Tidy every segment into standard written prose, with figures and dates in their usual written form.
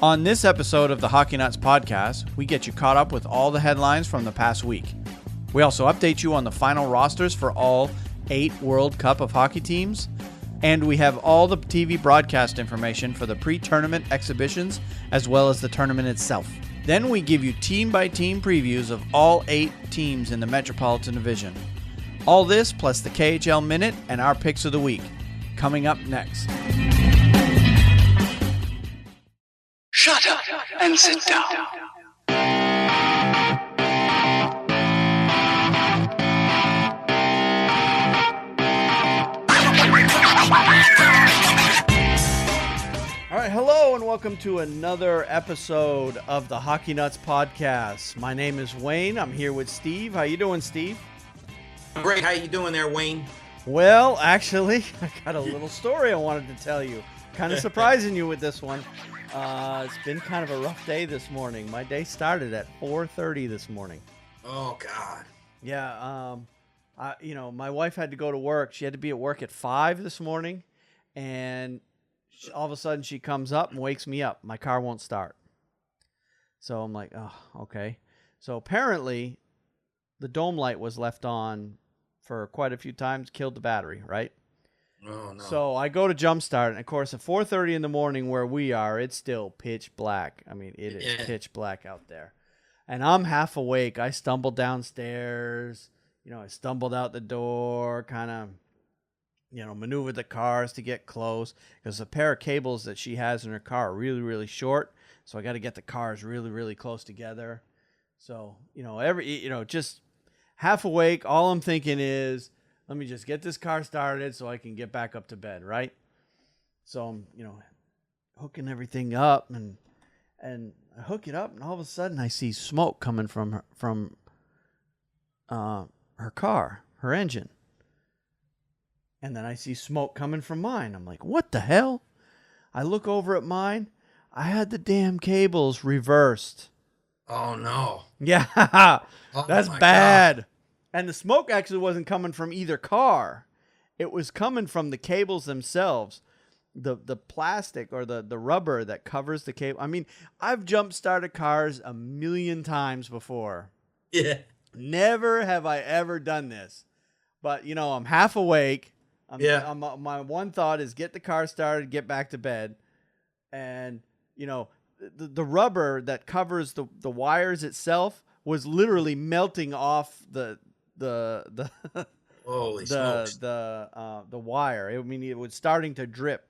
On this episode of the Hockey Nuts podcast, we get you caught up with all the headlines from the past week. We also update you on the final rosters for all 8 World Cup of hockey teams. And we have all the TV broadcast information for the pre-tournament exhibitions as well as the tournament itself. Then we give you team-by-team previews of all 8 teams in the Metropolitan Division. All this plus the KHL Minute and our picks of the week. Coming up next. Shut up and sit down. All right, hello and welcome to another episode of the Hockey Nuts podcast. My name is Wayne. I'm here with Steve. How you doing, Steve? Great. How you doing there, Wayne? Well, actually, I got a little story I wanted to tell you. Kind of surprising you with this one. It's been kind of a rough day this morning. My day started at 4:30 this morning. Oh, God. Yeah, my wife had to go to work. She had to be at work at 5 this morning, and all of a sudden she comes up and wakes me up. My car won't start. So I'm like, oh, okay. So apparently the dome light was left on for quite a few times, killed the battery, right? Oh, no. So I go to jumpstart, and of course at 4:30 in the morning where we are, it's still pitch black. I mean, it is pitch black out there. And I'm half awake. I stumbled downstairs. I stumbled out the door, kind of, maneuvered the cars to get close because the pair of cables that she has in her car are really, really short. So I got to get the cars really, really close together. So, just half awake. All I'm thinking is, let me just get this car started so I can get back up to bed, right? So I'm, hooking everything up and I hook it up, and all of a sudden I see smoke coming from her car, her engine. And then I see smoke coming from mine. I'm like, what the hell? I look over at mine. I had the damn cables reversed. Oh, no. Yeah, that's bad. God. And the smoke actually wasn't coming from either car. It was coming from the cables themselves. The plastic or the rubber that covers the cable. I mean, I've jump-started cars a million times before. Yeah. Never have I ever done this. But, I'm half awake. My one thought is get the car started, get back to bed. And, the rubber that covers the wires itself was literally melting off the Holy smokes. the wire. I mean, it was starting to drip.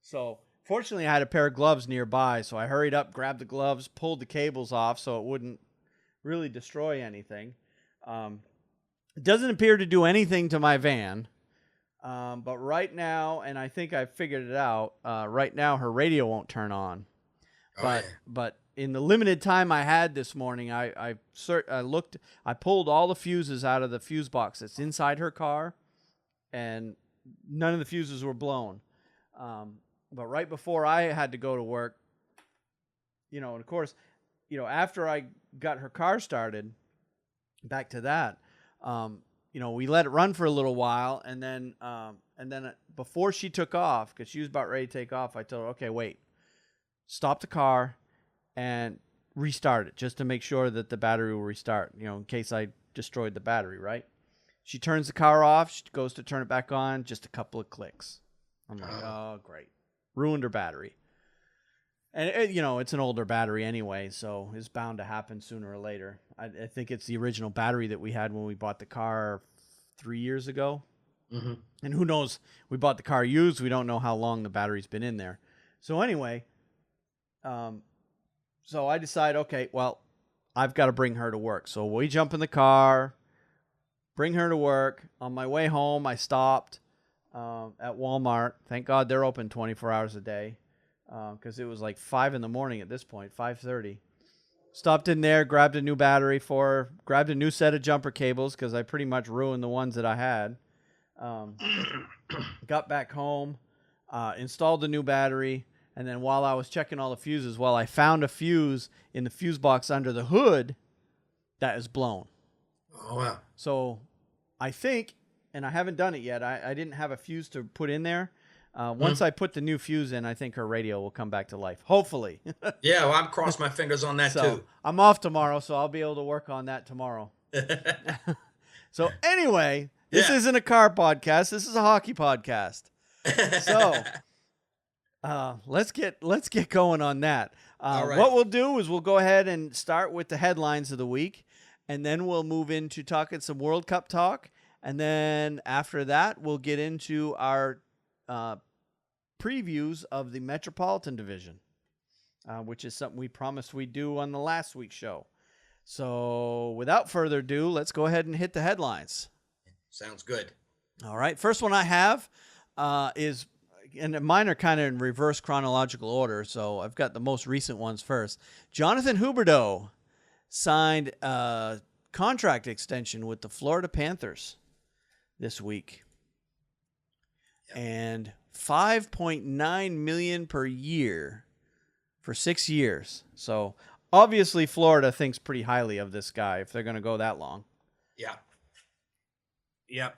So fortunately I had a pair of gloves nearby, so I hurried up, grabbed the gloves, pulled the cables off so it wouldn't really destroy anything. It doesn't appear to do anything to my van. But right now, and I think I figured it out, right now her radio won't turn on. But in the limited time I had this morning, I pulled all the fuses out of the fuse box that's inside her car, and none of the fuses were blown. But right before I had to go to work, and of course, after I got her car started, back to that, we let it run for a little while, and then before she took off, because she was about ready to take off, I told her, okay, wait, stop the car and restart it just to make sure that the battery will restart, in case I destroyed the battery, right? She turns the car off. She goes to turn it back on. Just a couple of clicks. I'm like, oh, great. Ruined her battery. And, it's an older battery anyway, so it's bound to happen sooner or later. I think it's the original battery that we had when we bought the car 3 years ago. Mm-hmm. And who knows? We bought the car used. We don't know how long the battery's been in there. So anyway, so I decide, okay, well, I've got to bring her to work. So we jump in the car, bring her to work. On my way home, I stopped at Walmart. Thank God they're open 24 hours a day, because it was like 5 in the morning at this point, 5:30. Stopped in there, grabbed a new battery for her, grabbed a new set of jumper cables because I pretty much ruined the ones that I had. Got back home, installed the new battery. And then while I was checking all the fuses, I found a fuse in the fuse box under the hood that is blown. Oh, wow. So I think, and I haven't done it yet, I didn't have a fuse to put in there. Once I put the new fuse in, I think her radio will come back to life. Hopefully. Yeah, well, I'm crossing my fingers on that So too. I'm off tomorrow, so I'll be able to work on that tomorrow. So anyway, this Yeah. isn't a car podcast. This is a hockey podcast. So let's get going on that. All right. What we'll do is we'll go ahead and start with the headlines of the week, and then we'll move into talking some World Cup talk, and then after that we'll get into our previews of the Metropolitan Division, which is something we promised we'd do on the last week's show. So without further ado, let's go ahead and hit the headlines. Sounds good. All right. First one I have is, and mine are kind of in reverse chronological order, so I've got the most recent ones first. Jonathan Huberdeau signed a contract extension with the Florida Panthers this week. Yep. And $5.9 million per year for 6 years. So obviously Florida thinks pretty highly of this guy if they're going to go that long. Yeah. Yeah.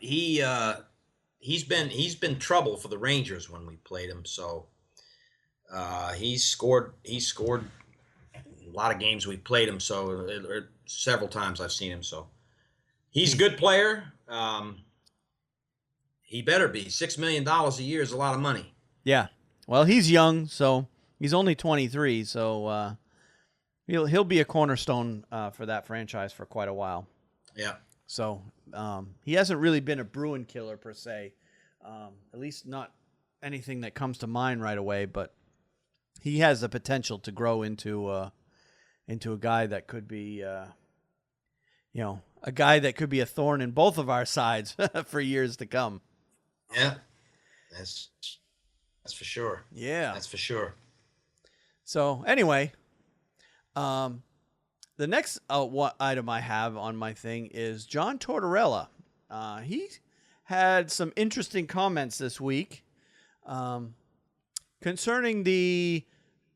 He's been trouble for the Rangers when we played him. So he's scored a lot of games we played him. So several times I've seen him. So he's a good player. He better be. $6 million a year is a lot of money. Yeah. Well, he's young, so he's only 23, so he'll be a cornerstone for that franchise for quite a while. Yeah. So he hasn't really been a Bruin killer per se, at least not anything that comes to mind right away. But he has the potential to grow into a guy that could be, a guy that could be a thorn in both of our sides for years to come. Yeah. That's for sure. Yeah. That's for sure. So anyway, the next item I have on my thing is John Tortorella. He had some interesting comments this week concerning the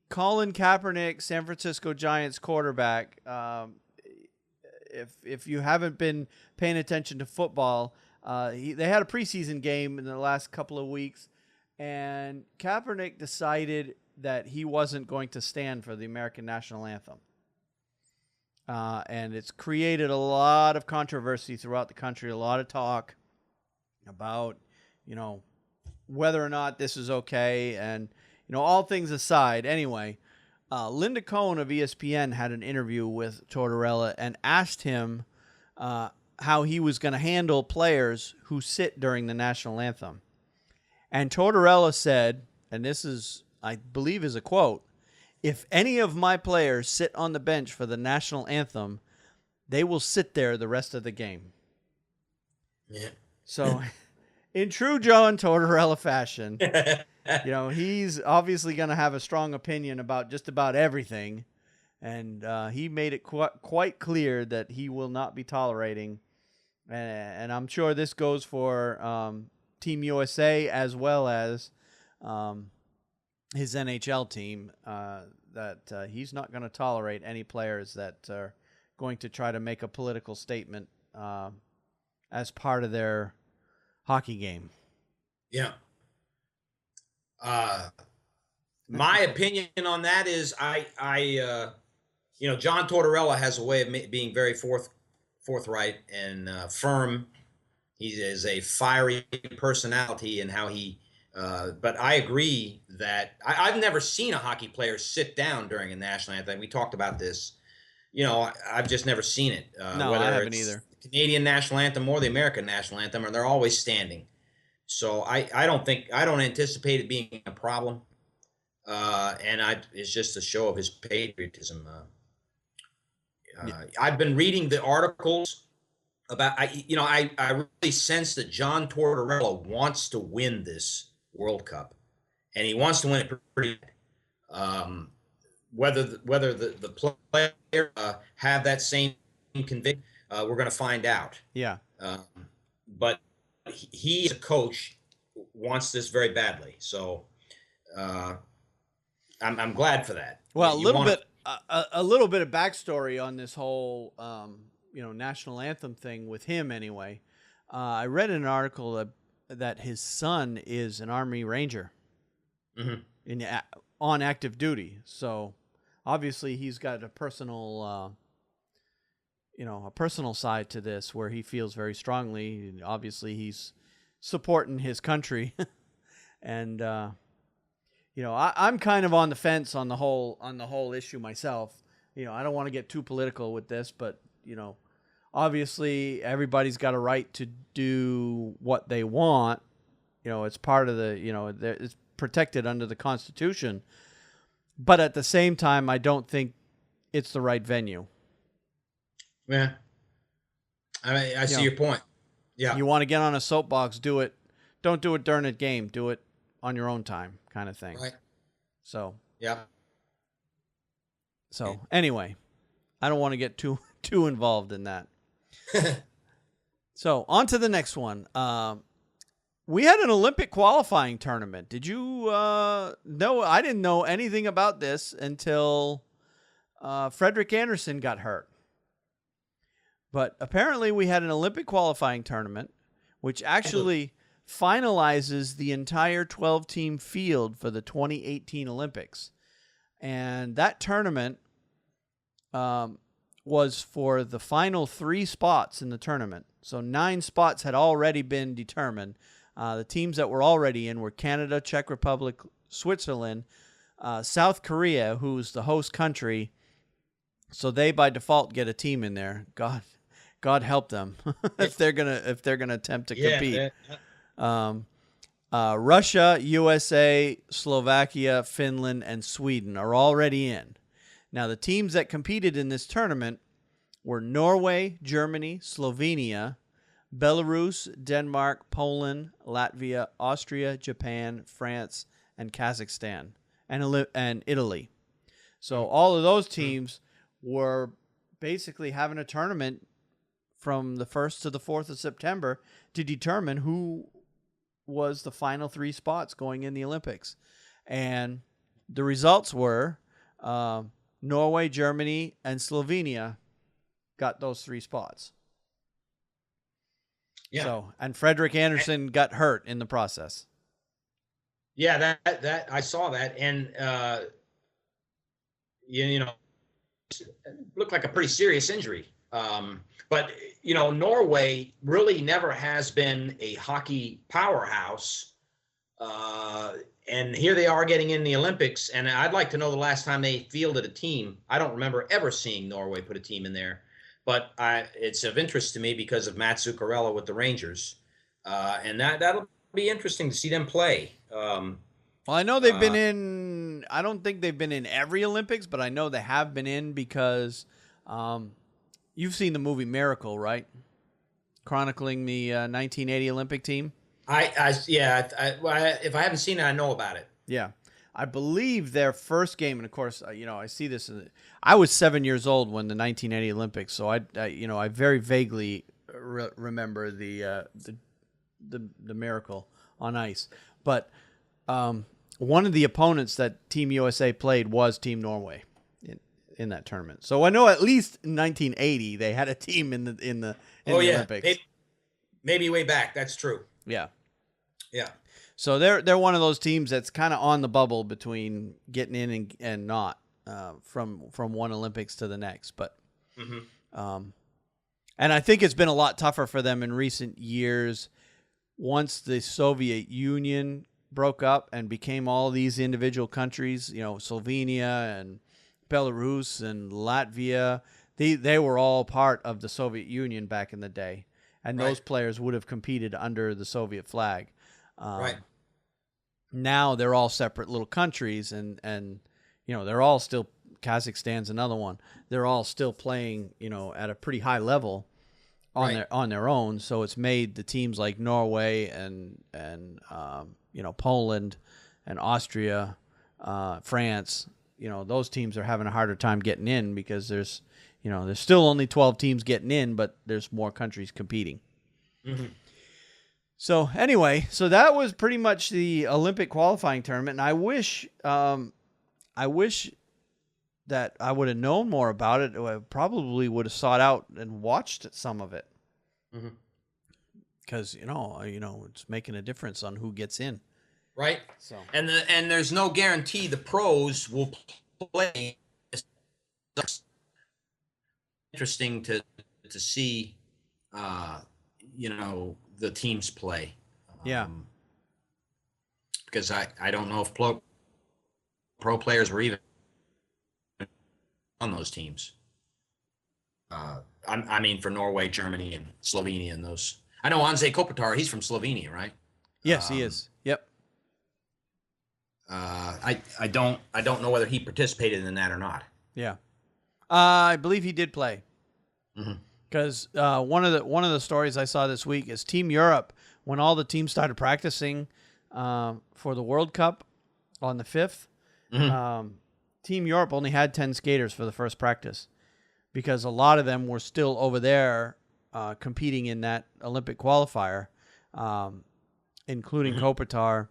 Colin Kaepernick San Francisco Giants quarterback. If you haven't been paying attention to football, they had a preseason game in the last couple of weeks, and Kaepernick decided that he wasn't going to stand for the American national anthem. And it's created a lot of controversy throughout the country, a lot of talk about, whether or not this is okay. And, all things aside, anyway, Linda Cohn of ESPN had an interview with Tortorella and asked him how he was going to handle players who sit during the national anthem. And Tortorella said, and this is, I believe, is a quote, "If any of my players sit on the bench for the national anthem, they will sit there the rest of the game." Yeah. So, in true John Tortorella fashion, he's obviously going to have a strong opinion about just about everything. And he made it quite clear that he will not be tolerating. And I'm sure this goes for Team USA as well as his NHL team, that he's not going to tolerate any players that are going to try to make a political statement as part of their hockey game. Yeah. My opinion on that is John Tortorella has a way of being very forthright and firm. He is a fiery personality in how he but I agree that I've never seen a hockey player sit down during a national anthem. We talked about this. I've just never seen it. No, whether I haven't it's either. the Canadian national anthem or the American national anthem, and they're always standing. So I don't anticipate it being a problem. It's just a show of his patriotism. I've been reading the articles about, I really sense that John Tortorella wants to win this World Cup, and he wants to win it pretty bad. Whether the player have that same conviction, we're going to find out. Yeah. But he, as a coach, wants this very badly. So I'm glad for that. Well, a little bit of backstory on this whole national anthem thing with him. Anyway, I read an article that his son is an Army Ranger, in on active duty. So obviously he's got a personal a personal side to this where he feels very strongly. Obviously he's supporting his country. And I'm kind of on the fence on the whole issue myself. I don't want to get too political with this, but obviously everybody's got a right to do what they want. It's part of it's protected under the Constitution. But at the same time, I don't think it's the right venue. Yeah. I see your point. Yeah. You want to get on a soapbox, do it. Don't do it during a game. Do it on your own time, kind of thing. Right. So. Yeah. So anyway, I don't want to get too involved in that. So on to the next one. We had an Olympic qualifying tournament. Did you know? I didn't know anything about this until Frederick Anderson got hurt. But apparently we had an Olympic qualifying tournament, which actually finalizes the entire 12-team field for the 2018 Olympics. And that tournament was for the final 3 spots in the tournament. So 9 spots had already been determined. The teams that were already in were Canada, Czech Republic, Switzerland, South Korea, who's the host country. So they by default get a team in there. God help them if they're gonna attempt to compete. Russia, USA, Slovakia, Finland, and Sweden are already in. Now, the teams that competed in this tournament were Norway, Germany, Slovenia, Belarus, Denmark, Poland, Latvia, Austria, Japan, France, and Kazakhstan, and Italy. So all of those teams were basically having a tournament from the 1st to the 4th of September to determine who was the final 3 spots going in the Olympics. And the results were Norway, Germany, and Slovenia got those 3 spots. Yeah. So, and Frederick Anderson got hurt in the process. Yeah, that I saw that, and looked like a pretty serious injury. But Norway really never has been a hockey powerhouse, and here they are getting in the Olympics. And I'd like to know the last time they fielded a team. I don't remember ever seeing Norway put a team in there, but it's of interest to me because of Matt Zuccarello with the Rangers, and that'll be interesting to see them play. Well, I know they've been in. I don't think they've been in every Olympics, but I know they have been in because you've seen the movie Miracle, right? Chronicling the 1980 Olympic team. If I haven't seen it, I know about it. Yeah. I believe their first game, and of course, I see this. I was 7 years old when the 1980 Olympics, so I very vaguely remember the Miracle on ice. But one of the opponents that Team USA played was Team Norway in that tournament. So I know at least in 1980 they had a team in the Olympics. Maybe way back. That's true. Yeah. Yeah. So they're one of those teams that's kind of on the bubble between getting in and not from one Olympics to the next. But and I think it's been a lot tougher for them in recent years once the Soviet Union broke up and became all these individual countries. Slovenia and Belarus and Latvia. They were all part of the Soviet Union back in the day, and those players would have competed under the Soviet flag. Right. Now they're all separate little countries, and they're all still. Kazakhstan's another one. They're all still playing, at a pretty high level on their own. So it's made the teams like Norway and Poland and Austria, France. Those teams are having a harder time getting in because there's still only 12 teams getting in, but there's more countries competing. Mm-hmm. So anyway, that was pretty much the Olympic qualifying tournament, and I wish that I would have known more about it. I probably would have sought out and watched some of it, because it's making a difference on who gets in. Right. So And there's no guarantee the pros will play. It's interesting to see, the teams play. yeah, Because I don't know if pro players were even on those teams. I mean, for Norway, Germany, and Slovenia, and those. I know Anze Kopitar. He's from Slovenia, right? yes, he is. Yep. I don't know whether he participated in that or not. Yeah. I believe he did play. Mhm. Because one of the stories I saw this week is Team Europe, when all the teams started practicing for the World Cup on the 5th. Team Europe only had 10 skaters for the first practice because a lot of them were still over there competing in that Olympic qualifier, including Kopitar.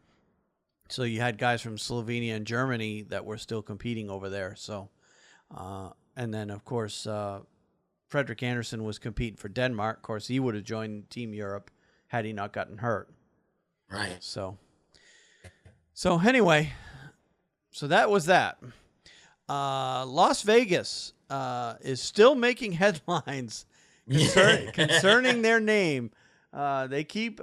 So you had guys from Slovenia and Germany that were still competing over there. So, and then of course, Frederick Anderson was competing for Denmark. Of course, he would have joined Team Europe had he not gotten hurt. Right. So anyway, so that was that. Las Vegas is still making headlines concerning their name. They keep,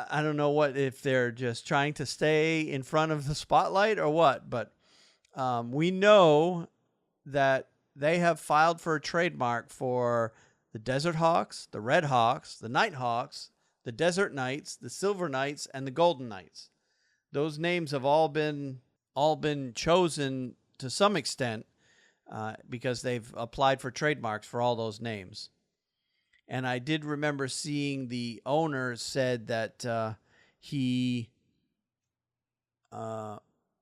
I don't know if they're just trying to stay in front of the spotlight or what, but we know that they have filed for a trademark for the Desert Hawks, the Red Hawks, the Night Hawks, the Desert Knights, the Silver Knights, and the Golden Knights. Those names have all been chosen to some extent because they've applied for trademarks for all those names. And I did remember seeing the owner said that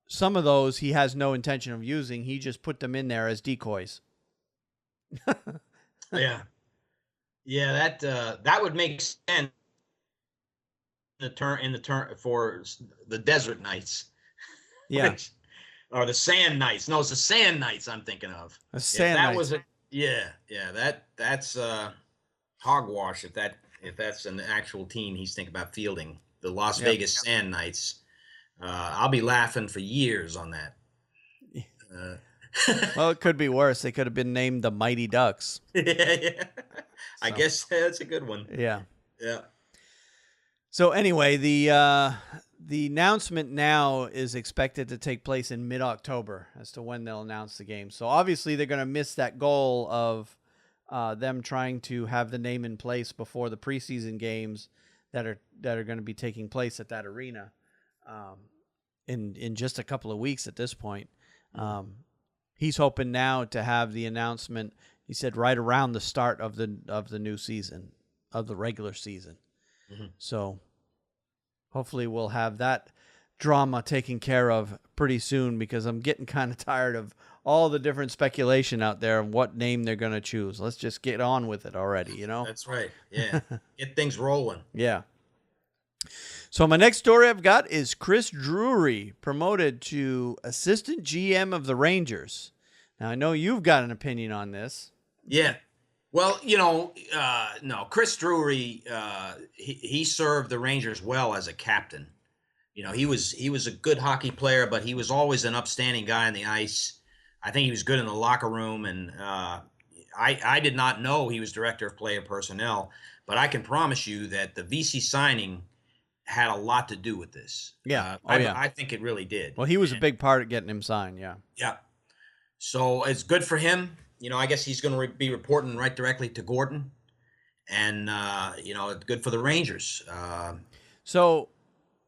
some of those he has no intention of using. He just put them in there as decoys. Yeah. That would make sense. In the turn for the Desert Knights. Yeah. Or the Sand Knights. No, it's the Sand Knights I'm thinking of. The Sand Knights. That's hogwash if that's an actual team he's thinking about fielding. The Las Vegas Sand Knights. I'll be laughing for years on that. Well, it could be worse. They could have been named the Mighty Ducks. Yeah. I guess that's a good one. Yeah. Yeah. So anyway, the announcement now is expected to take place in mid-October as to when they'll announce the game. So obviously they're going to miss that goal of them trying to have the name in place before the preseason games that are going to be taking place at that arena in just a couple of weeks at this point. He's hoping now to have the announcement, he said, right around the start of the new season, of the regular season. So hopefully we'll have that drama taken care of pretty soon, because I'm getting kind of tired of all the different speculation out there of what name they're going to choose. Let's just get on with it already, you know? That's right. Yeah. Get things rolling. Yeah. So my next story I've got is Chris Drury promoted to assistant GM of the Rangers. Now, I know you've got an opinion on this. Yeah. Well, no, Chris Drury, he served the Rangers well as a captain. He was a good hockey player, but he was always an upstanding guy on the ice. I think he was good in the locker room, and I did not know he was director of player personnel, but I can promise you that the VC signing had a lot to do with this. Yeah. I think it really did. Well, he was a big part of getting him signed, yeah. Yeah. So it's good for him. I guess he's going to be reporting right directly to Gordon, and it's good for the Rangers. So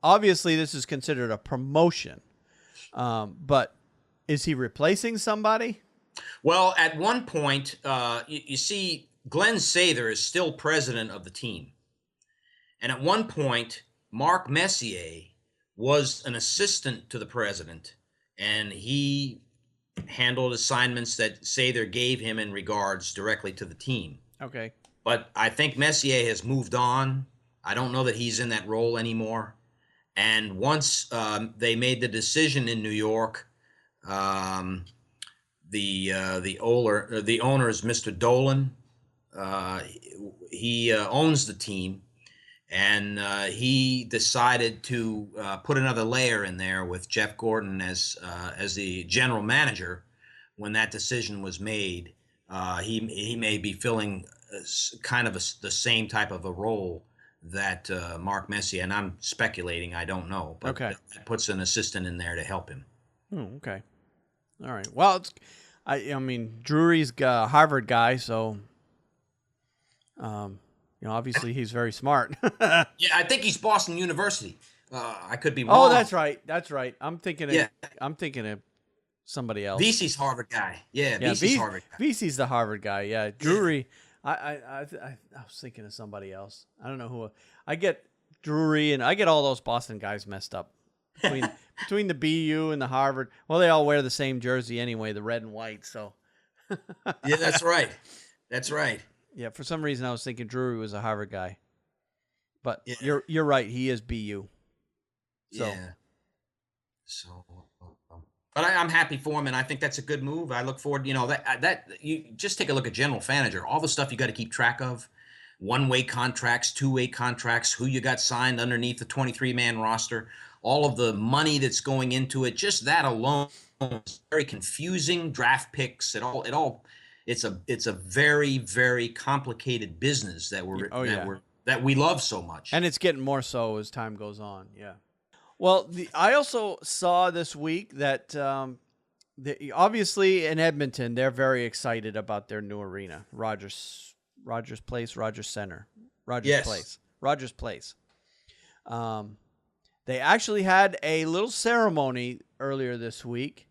obviously this is considered a promotion, but is he replacing somebody? Well, at one point, you see, Glenn Sather is still president of the team, and at one point, Mark Messier was an assistant to the president, and he handled assignments that Sather gave him in regards directly to the team. Okay. But I think Messier has moved on. I don't know that he's in that role anymore. And once they made the decision in New York, the owner is Mr. Dolan. He owns the team, and he decided to put another layer in there with Jeff Gordon as the general manager. When that decision was made, he may be filling kind of the same type of a role that Mark Messier, and I'm speculating, I don't know, but Okay. puts an assistant in there to help him. Okay. All right. Well, I mean, Drury's a Harvard guy, so obviously he's very smart. Yeah, I think he's Boston University. I could be Oh, wrong. that's right. That's right. I'm thinking Yeah, of somebody else. VC's Harvard guy. Yeah, Yeah, VC's Harvard guy. VC's the Harvard guy. Yeah, Drury. I was thinking of somebody else. I don't know who. I get Drury and I get all those Boston guys messed up between the BU and the Harvard. Well, they all wear the same jersey anyway, the red and white. So. Yeah, that's right. That's right. Yeah, for some reason I was thinking Drury was a Harvard guy, but Yeah. you're right. He is BU. So. Yeah. So, but I'm happy for him, and I think that's a good move. I look forward. That you just take a look at general manager. All the stuff you got to keep track of: one-way contracts, two-way contracts, who you got signed underneath the 23-man roster, all of the money that's going into it. Just that alone is very confusing. Draft picks, it's a very, very complicated business that we love so much. And it's getting more so as time goes on. Yeah. Well, I also saw this week that obviously in Edmonton they're very excited about their new arena, Rogers Place, Rogers Center, Rogers Place. They actually had a little ceremony earlier this week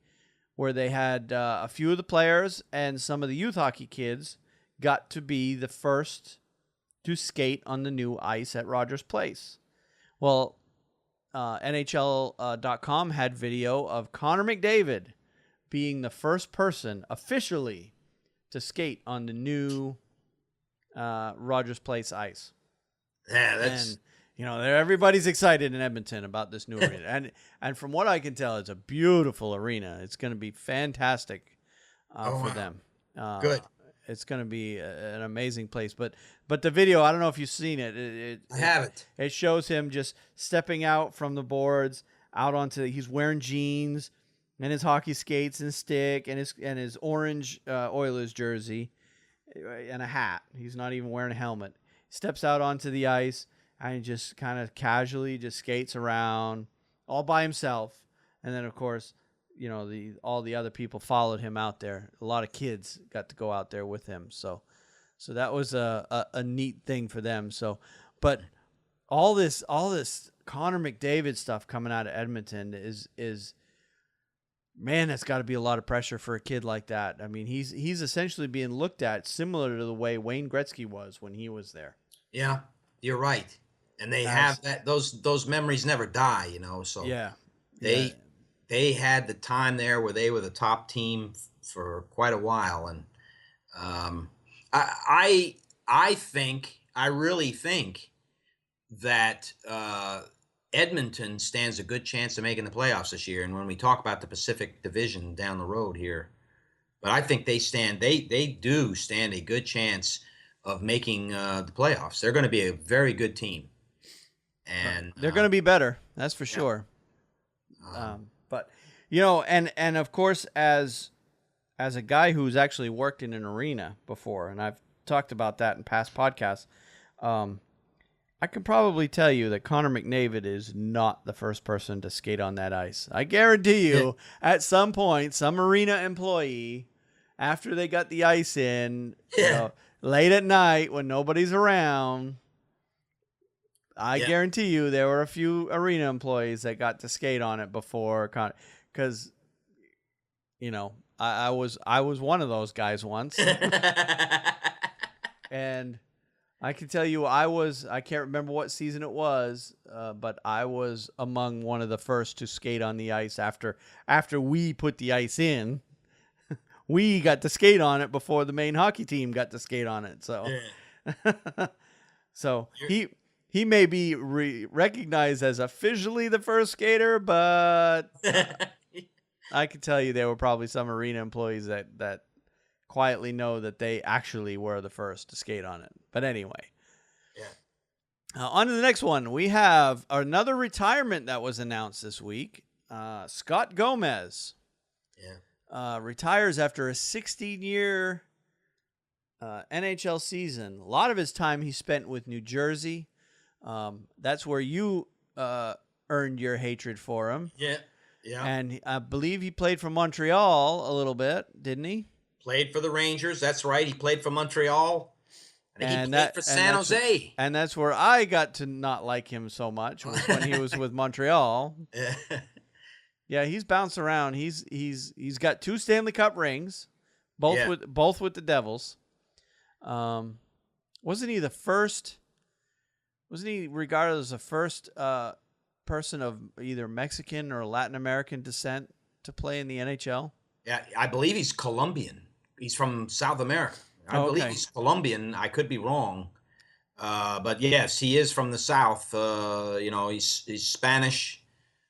where they had a few of the players and some of the youth hockey kids got to be the first to skate on the new ice at Rogers Place. Well, NHL.com had video of Connor McDavid being the first person officially to skate on the new Rogers Place ice. Yeah, that's... And everybody's excited in Edmonton about this new arena, and from what I can tell, it's a beautiful arena. It's going to be fantastic for them. Good. It's going to be an amazing place. But the video, I don't know if you've seen it. I haven't. It shows him just stepping out from the boards out onto. He's wearing jeans and his hockey skates and stick and his orange Oilers jersey and a hat. He's not even wearing a helmet. Steps out onto the ice and just kind of casually just skates around all by himself. And then, of course, all the other people followed him out there. A lot of kids got to go out there with him. So that was a neat thing for them. So, but all this Connor McDavid stuff coming out of Edmonton is man, that's got to be a lot of pressure for a kid like that. I mean, he's essentially being looked at similar to the way Wayne Gretzky was when he was there. Yeah, you're right. And they have that those memories never die, so yeah. They had the time there where they were the top team for quite a while, and I really think that Edmonton stands a good chance of making the playoffs this year. And when we talk about the Pacific Division down the road here, but I think they do stand a good chance of making the playoffs. They're going to be a very good team, and they're going to be better. That's for sure. But and of course, as a guy who's actually worked in an arena before, and I've talked about that in past podcasts, I can probably tell you that Connor McDavid is not the first person to skate on that ice. I guarantee you, at some point, some arena employee, after they got the ice in, late at night when nobody's around, I guarantee you there were a few arena employees that got to skate on it before Connor, because I was one of those guys once, and I can tell you I can't remember what season it was, but I was among one of the first to skate on the ice after we put the ice in. We got to skate on it before the main hockey team got to skate on it. So, so he may be recognized as officially the first skater, but I can tell you there were probably some arena employees that quietly know that they actually were the first to skate on it. But anyway. On to the next one. We have another retirement that was announced this week. Scott Gomez retires after a 16-year NHL season. A lot of his time he spent with New Jersey. That's where you earned your hatred for him. Yeah. And I believe he played for Montreal a little bit, didn't he? Played for the Rangers. That's right. He played for Montreal. I think he played for San Jose. And that's where I got to not like him so much, was when he was with Montreal. Yeah, he's bounced around. He's got 2 Stanley Cup rings, both with the Devils. Wasn't he the first? Wasn't he regarded as the first person of either Mexican or Latin American descent to play in the NHL? Yeah, I believe he's Colombian. He's from South America. I believe he's Colombian. I could be wrong. But yes, he is from the South. He's Spanish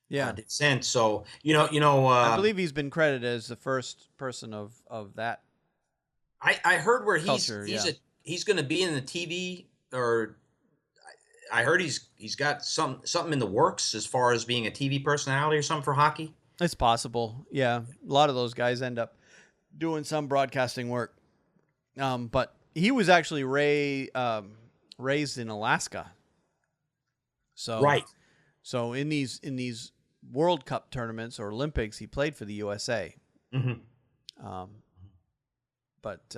descent. So, I believe he's been credited as the first person of that. I heard where culture, he's going to be in the TV, or I heard he's got something in the works as far as being a TV personality or something for hockey. It's possible. Yeah. A lot of those guys end up doing some broadcasting work. But he was actually raised in Alaska. So right. So in these World Cup tournaments or Olympics, he played for the USA. Mm-hmm. But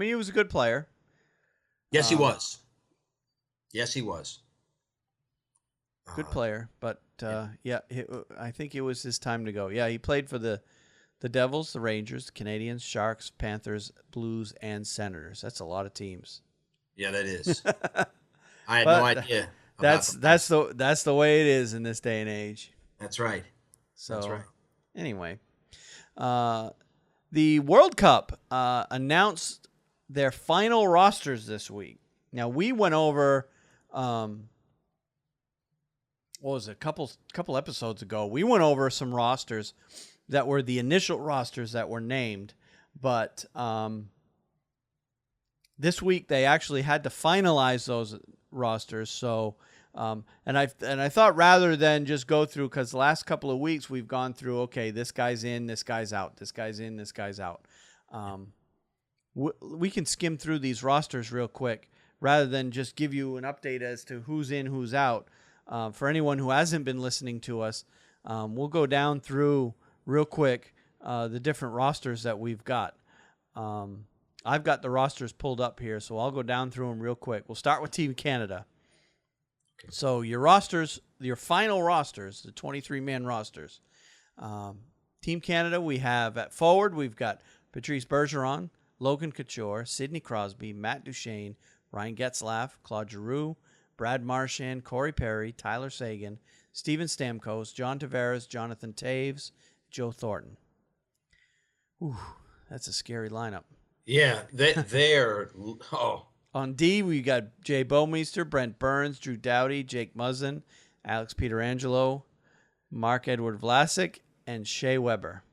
he was a good player. Yes, he was. Yes, he was. Good player, but I think it was his time to go. Yeah, he played for the Devils, the Rangers, the Canadiens, Sharks, Panthers, Blues, and Senators. That's a lot of teams. Yeah, that is. I had no idea. That's the way it is in this day and age. That's right. So that's right. Anyway, the World Cup announced their final rosters this week. Now we went over. What was it? A couple episodes ago, we went over some rosters that were the initial rosters that were named, but this week they actually had to finalize those rosters. So, and I thought rather than just go through, because the last couple of weeks we've gone through, okay, this guy's in, this guy's out, this guy's in, this guy's out. We can skim through these rosters real quick rather than just give you an update as to who's in, who's out. For anyone who hasn't been listening to us, we'll go down through real quick the different rosters that we've got. I've got the rosters pulled up here, so I'll go down through them real quick. We'll start with Team Canada. So your final rosters, the 23-man rosters. Team Canada, we have at forward, we've got Patrice Bergeron, Logan Couture, Sidney Crosby, Matt Duchene, Ryan Getzlaf, Claude Giroux, Brad Marchand, Corey Perry, Tyler Seguin, Steven Stamkos, John Tavares, Jonathan Taves, Joe Thornton. Ooh, that's a scary lineup. Yeah, they're oh. On D, we got Jay Bouwmeester, Brent Burns, Drew Doughty, Jake Muzzin, Alex Pietrangelo, Mark-Edward Vlasic, and Shea Weber.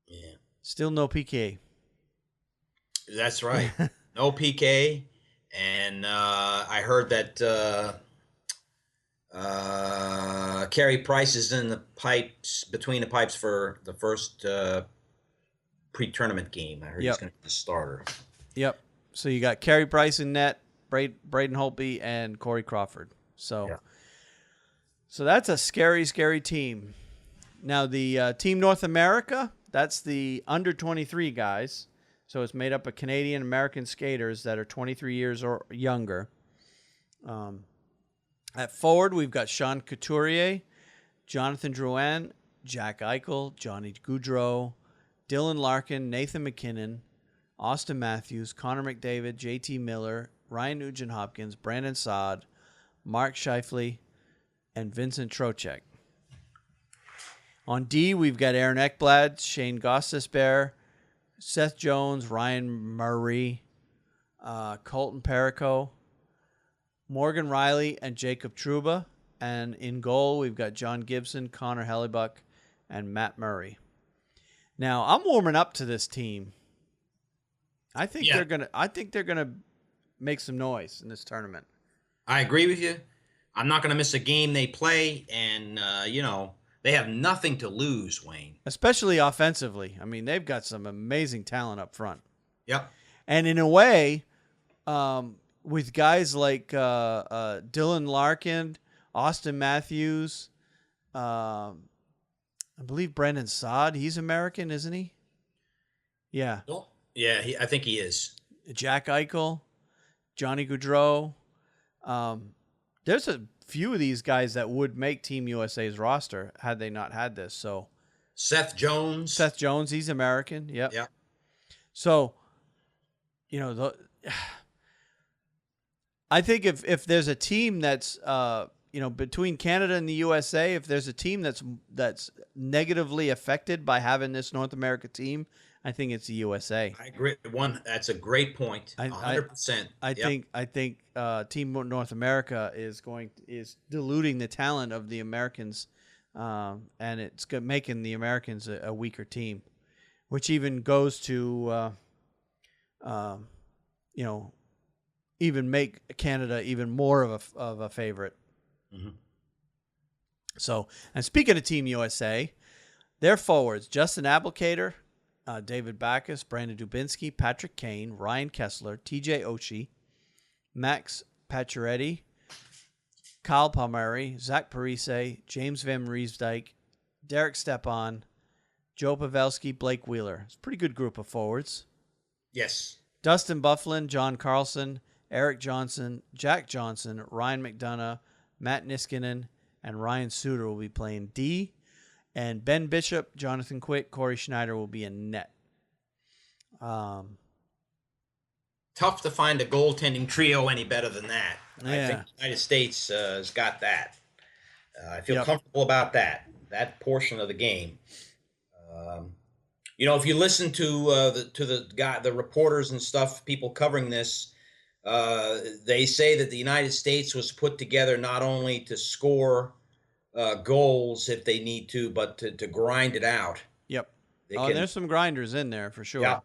Yeah. Still no PK. That's right. No PK. And I heard that Carey Price is in the pipes, between the pipes for the first pre-tournament game. I heard he's going to be the starter. Yep. So you got Carey Price in net, Braden Holtby, and Corey Crawford. So that's a scary, scary team. Now the Team North America, that's the under 23 guys. So it's made up of Canadian American skaters that are 23 years or younger. At forward, we've got Sean Couturier, Jonathan Drouin, Jack Eichel, Johnny Gaudreau, Dylan Larkin, Nathan McKinnon, Austin Matthews, Connor McDavid, JT Miller, Ryan Nugent-Hopkins, Brandon Saad, Mark Scheifele, and Vincent Trocheck. On D, we've got Aaron Ekblad, Shane Gostisbehere, Seth Jones, Ryan Murray, Colton Perico, Morgan Riley, and Jacob Trouba. And in goal, we've got John Gibson, Connor Hellebuck, and Matt Murray. Now, I'm warming up to this team. I think they're gonna make some noise in this tournament. I agree with you. I'm not going to miss a game they play, and they have nothing to lose, Wayne. Especially offensively. I mean, they've got some amazing talent up front. Yep. And in a way, with guys like Dylan Larkin, Austin Matthews, I believe Brendan Saad, he's American, isn't he? Yeah. Oh, yeah, I think he is. Jack Eichel, Johnny Gaudreau. There's a few of these guys that would make Team USA's roster had they not had this. So Seth Jones. Seth Jones, he's American. Yep. Yep. So, I think if there's a team that's between Canada and the USA, if there's a team that's negatively affected by having this North America team, I think it's the USA. I agree. That's a great point. 100%. I think Team North America is diluting the talent of the Americans, and it's making the Americans a weaker team, which even goes to even make Canada even more of a favorite. Mm-hmm. So, and speaking of Team USA, their forwards: Justin Abelkader, David Backus, Brandon Dubinsky, Patrick Kane, Ryan Kessler, TJ Oshie, Max Pacioretty, Kyle Palmieri, Zach Parise, James Van Riemsdyk, Derek Stepan, Joe Pavelski, Blake Wheeler. It's a pretty good group of forwards. Yes. Dustin Byfuglien, John Carlson, Eric Johnson, Jack Johnson, Ryan McDonough, Matt Niskanen, and Ryan Suter will be playing D. And Ben Bishop, Jonathan Quick, Corey Schneider will be in net. Tough to find a goaltending trio any better than that. Yeah. I think the United States has got that. I feel comfortable about that portion of the game. If you listen to the reporters and stuff, people covering this, they say that the United States was put together not only to score goals if they need to, but to grind it out. Yep. And there's some grinders in there for sure. Yeah.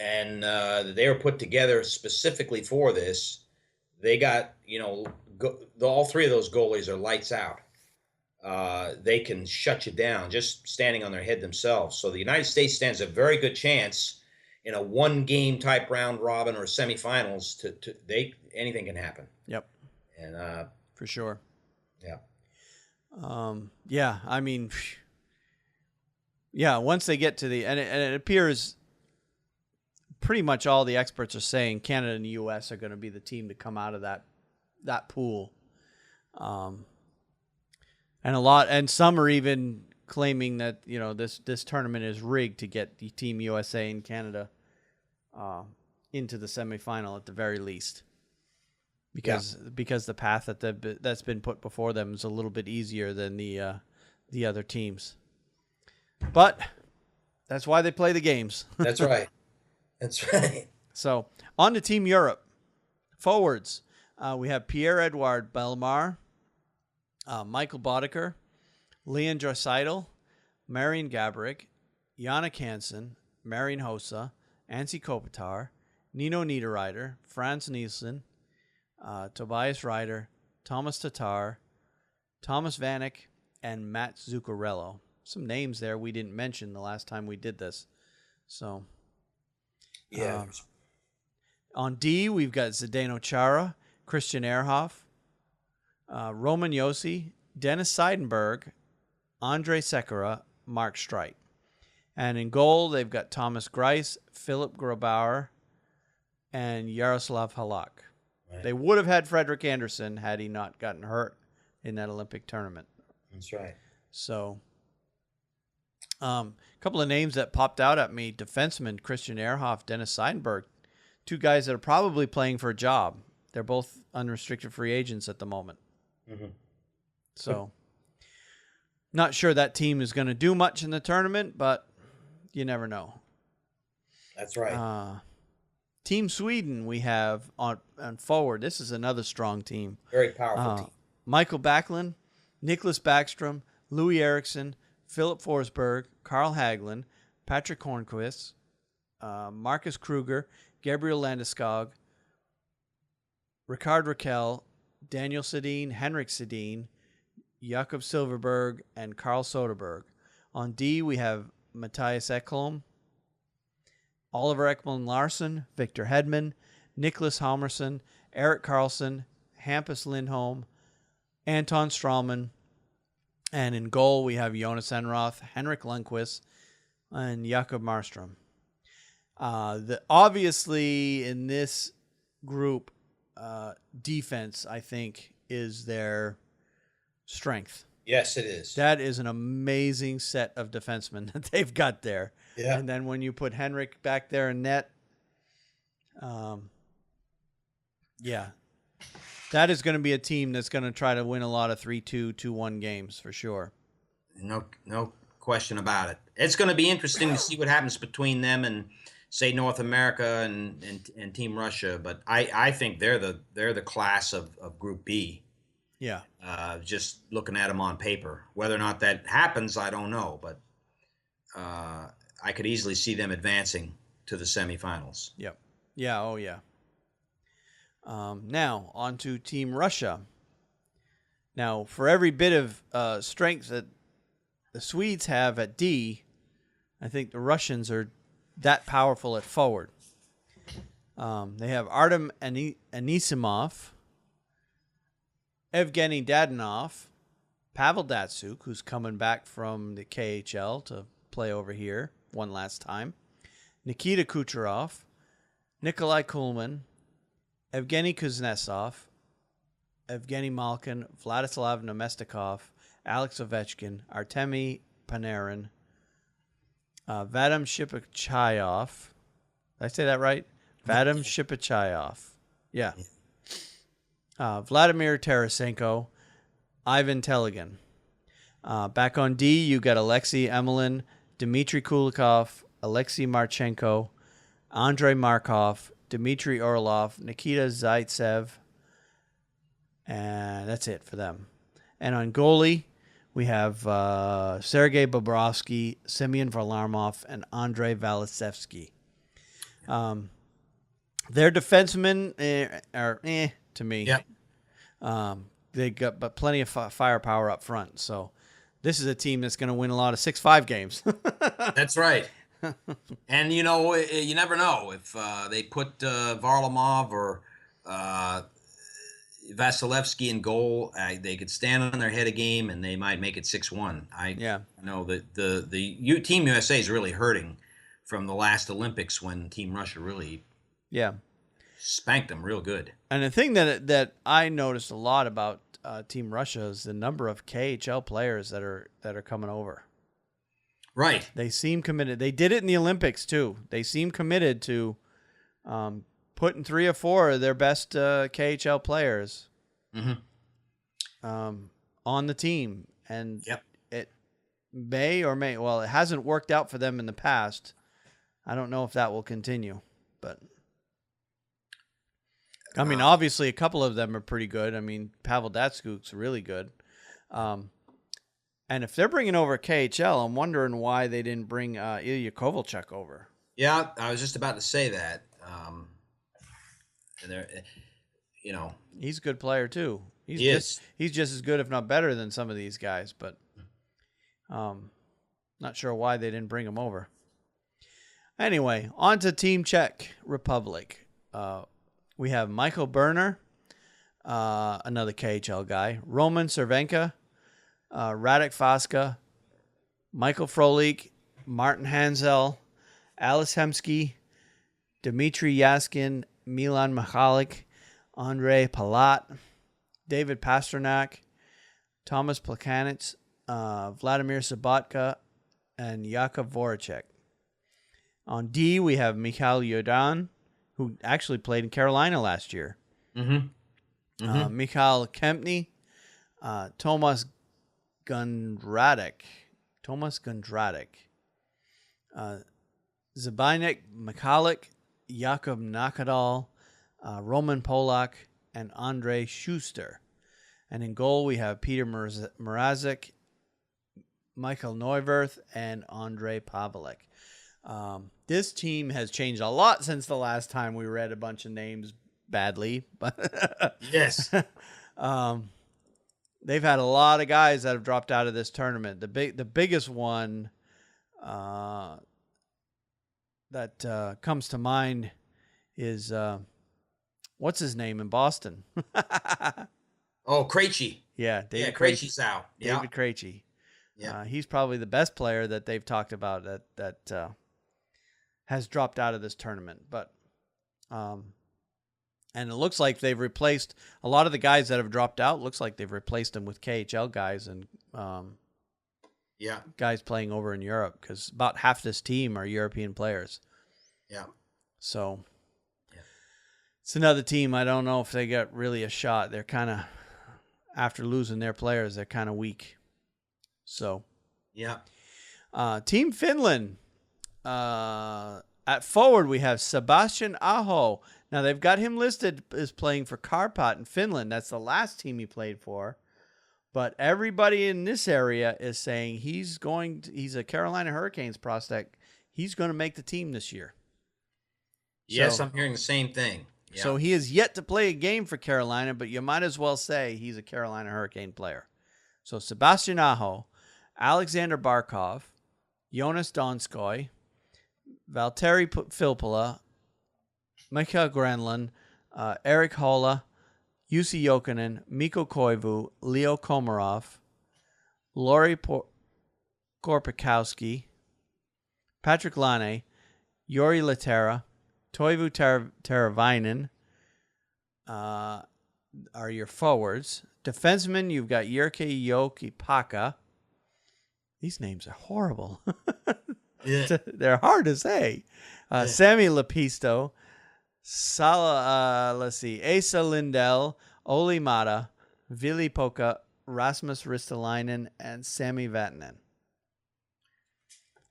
And they were put together specifically for this. They got, all three of those goalies are lights out. They can shut you down just standing on their head themselves. So the United States stands a very good chance in a one-game type round robin or semifinals. Anything can happen. Yep. And for sure. Yeah. I mean, once they get to and it appears pretty much all the experts are saying Canada and the U.S. are going to be the team to come out of that pool. And some are even claiming that, this tournament is rigged to get the Team USA and Canada into the semifinal at the very least. Because the path that's been put before them is a little bit easier than the other teams. But that's why they play the games. That's right. That's right. So on to Team Europe. Forwards, we have Pierre-Edouard Bellemare, Michael Boddicker, Leon Draisaitl, Marian Gaborik, Jannik Hansen, Marian Hossa, Ansi Kopitar, Nino Niederreiter, Franz Nielsen, Tobias Ryder, Thomas Tatar, Thomas Vanek, and Matt Zuccarello. Some names there we didn't mention the last time we did this. So, yeah. On D, we've got Zdeno Chara, Christian Ehrhoff, Roman Josi, Dennis Seidenberg, Andre Sekera, Mark Streit. And in goal, they've got Thomas Greiss, Philip Grabauer, and Yaroslav Halak. Right. They would have had Frederick Anderson had he not gotten hurt in that Olympic tournament. That's right. So, a couple of names that popped out at me: defenseman Christian Ehrhoff, Dennis Seidenberg, two guys that are probably playing for a job. They're both unrestricted free agents at the moment. Mm-hmm. So, not sure that team is going to do much in the tournament, but you never know. That's right. Team Sweden we have on forward. This is another strong team. Very powerful team. Michael Backlund, Nicholas Backstrom, Louis Eriksson, Philip Forsberg, Carl Hagelin, Patrick Hornquist, Marcus Kruger, Gabriel Landeskog, Ricard Raquel, Daniel Sedin, Henrik Sedin, Jakob Silverberg, and Carl Soderberg. On D, we have Matthias Ekholm, Oliver Ekman Larsson, Victor Hedman, Nicholas Halmerson, Eric Carlson, Hampus Lindholm, Anton Strawman. And in goal, we have Jonas Enroth, Henrik Lundqvist, and Jakob Marstrom. Obviously, in this group, defense, I think, is their strength. Yes, it is. That is an amazing set of defensemen that they've got there. Yeah. And then when you put Henrik back there in net, yeah, that is going to be a team that's going to try to win a lot of 3-2, 2-1 games for sure. No question about it. It's going to be interesting to see what happens between them and, say, North America and Team Russia. But I think they're the class of Group B. Yeah. Just looking at them on paper. Whether or not that happens, I don't know. But I could easily see them advancing to the semifinals. Yep. Yeah. Oh, yeah. Now, on to Team Russia. Now, for every bit of strength that the Swedes have at D, I think the Russians are that powerful at forward. They have Artem Anisimov, Evgeny Dadonov, Pavel Datsuk, who's coming back from the KHL to play over here one last time, Nikita Kucherov, Nikolai Kuhlman, Evgeny Kuznetsov, Evgeny Malkin, Vladislav Nemestikov, Alex Ovechkin, Artemi Panarin, Vadim Shipachyov. Did I say that right? Vadim Shipachyov. Yeah. Vladimir Tarasenko, Ivan Telegin. Back on D, you got Alexei Emelin, Dmitry Kulikov, Alexei Marchenko, Andrei Markov, Dmitry Orlov, Nikita Zaitsev, and that's it for them. And on goalie, we have Sergei Bobrovsky, Semyon Varlamov, and Andrei Vasilevsky. Their defensemen are to me. Yep. They got but plenty of firepower up front. So this is a team that's going to win a lot of 6-5 games. That's right. And, you never know if they put Varlamov or Vasilevsky in goal. They could stand on their head a game, and they might make it 6-1. I know that the Team USA is really hurting from the last Olympics when Team Russia really spanked them real good. And the thing that I noticed a lot about Team Russia is the number of KHL players that are coming over. Right. They seem committed. They did it in the Olympics too. They seem committed to putting 3 or 4 of their best KHL players on the team. And it may or may, well, it hasn't worked out for them in the past. I don't know if that will continue, but I mean, obviously a couple of them are pretty good. I mean, Pavel Datsuk's really good. And if they're bringing over KHL, I'm wondering why they didn't bring Ilya Kovalchuk over. Yeah, I was just about to say that. And he's a good player too. He's just as good, if not better, than some of these guys. But not sure why they didn't bring him over. Anyway, on to Team Czech Republic. We have Michael Berner, another KHL guy, Roman Cervenka, Radek Faska, Michael Frolik, Martin Hansel, Alice Hemsky, Dmitry Yaskin, Milan Michalik, Andrei Palat, David Pasternak, Thomas Plakanitz, Vladimir Sabatka, and Jakub Voracek. On D, we have Mikhail Yordan, who actually played in Carolina last year. Mikhail Kempny, Tomas Gundradic, Zabinek Michalik, Jakub Nakadal, Roman Polak, and Andrei Schuster. And in goal, we have Peter Mrazek, Michael Neuwirth, and Andrei Pavelek. This team has changed a lot since the last time we read a bunch of names badly. But yes. They've had a lot of guys that have dropped out of this tournament. The biggest one that comes to mind is what's his name in Boston? Oh, Krejci. Yeah, David Krejci's out. David Krejci. Yeah. He's probably the best player that they've talked about that has dropped out of this tournament. But and it looks like they've replaced a lot of the guys that have dropped out. Looks like they've replaced them with KHL guys and guys playing over in Europe, because about half this team are European players. Yeah. So it's another team. I don't know if they got really a shot. They're kind of, after losing their players, they're kind of weak. So Team Finland. At forward, we have Sebastian Aho. Now, they've got him listed as playing for Karpat in Finland. That's the last team he played for. But everybody in this area is saying he's a Carolina Hurricanes prospect. He's going to make the team this year. Yes, I'm hearing the same thing. Yeah. So he is yet to play a game for Carolina, but you might as well say he's a Carolina Hurricane player. So Sebastian Aho, Alexander Barkov, Jonas Donskoy, Valtteri Filppula, Mikael Granlund, Eric Holla, Jussi Jokinen, Mikko Koivu, Leo Komarov, Lori Korpikowski, Patrick Laine, Jori Lehtera, Toivu Teravainen are your forwards. Defensemen, you've got Jyrki Jokipaka. These names are horrible. Yeah. They're hard to say. Sammy Lepisto, Asa Lindell, Oli Mata, Vili Poka, Rasmus Ristolainen, and Sami Vatanen.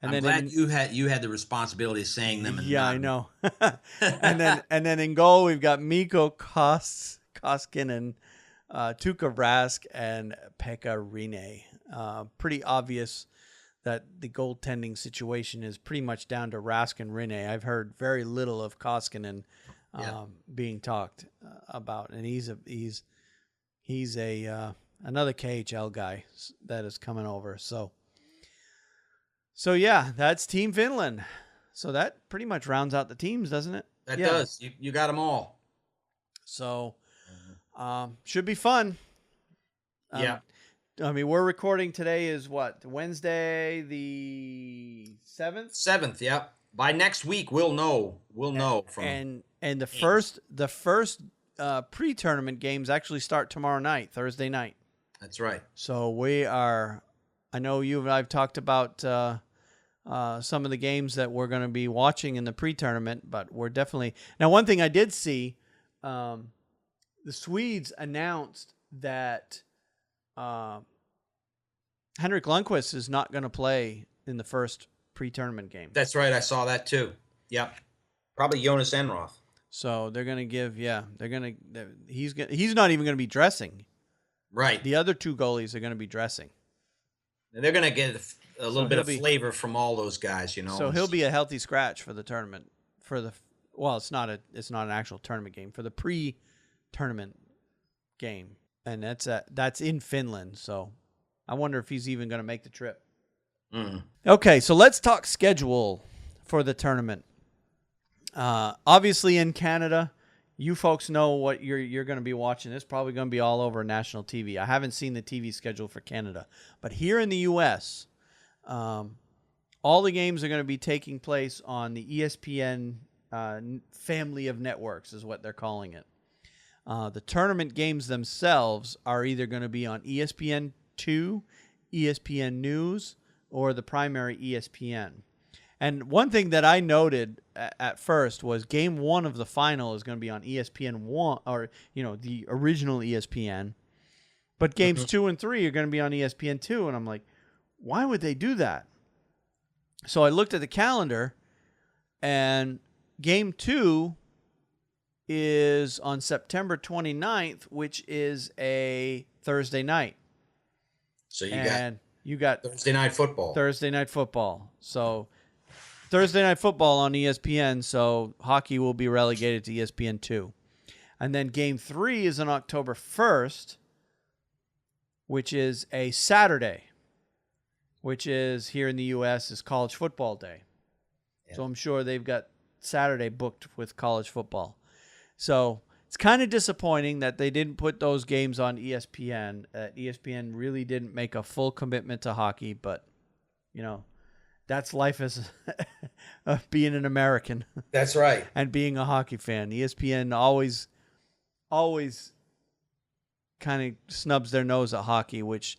And I'm glad you had the responsibility of saying them. Yeah, I know. and then in goal we've got Mikko Koskinen, Tuukka Rask, and Pekka Rinne. Pretty obvious that the goaltending situation is pretty much down to Rask and Rinne. I've heard very little of Koskinen being talked about, and he's another KHL guy that is coming over. So yeah, that's Team Finland. So that pretty much rounds out the teams, doesn't it? That does. You got them all. So should be fun. Yeah. I mean, we're recording today is what? Wednesday the 7th? 7th, yeah. By next week we'll know. And the first pre-tournament games actually start tomorrow night, Thursday night. That's right. So I know you and I've talked about some of the games that we're going to be watching in the pre-tournament, but we're definitely... Now, one thing I did see, the Swedes announced that Henrik Lundqvist is not going to play in the first pre-tournament game. That's right. I saw that too. Yeah. Probably Jonas Enroth. So they're going to give, he's not even going to be dressing. Right. The other two goalies are going to be dressing. And they're going to get a little bit of flavor from all those guys, you know. So he'll be a healthy scratch for the tournament. It's not an actual tournament game, for the pre-tournament game. And that's in Finland, so I wonder if he's even going to make the trip. Mm. Okay, so let's talk schedule for the tournament. Obviously in Canada, you folks know what you're going to be watching. It's probably going to be all over national TV. I haven't seen the TV schedule for Canada. But here in the U.S., all the games are going to be taking place on the ESPN family of networks is what they're calling it. The tournament games themselves are either going to be on ESPN2, ESPN News, or the primary ESPN. And one thing that I noted at first was Game 1 of the final is going to be on ESPN1, or the original ESPN. But Games 2 and 3 are going to be on ESPN2, and I'm like, why would they do that? So I looked at the calendar, and Game 2 is on September 29th, which is a Thursday night. So you got Thursday night football. Thursday night football. So Thursday night football on ESPN, so hockey will be relegated to ESPN2. And then Game 3 is on October 1st, which is a Saturday, which is here in the U.S. is College Football Day. Yeah. So I'm sure they've got Saturday booked with college football. So it's kind of disappointing that they didn't put those games on ESPN. ESPN really didn't make a full commitment to hockey, but, you know, that's life as being an American. That's right. And being a hockey fan. ESPN always kind of snubs their nose at hockey, which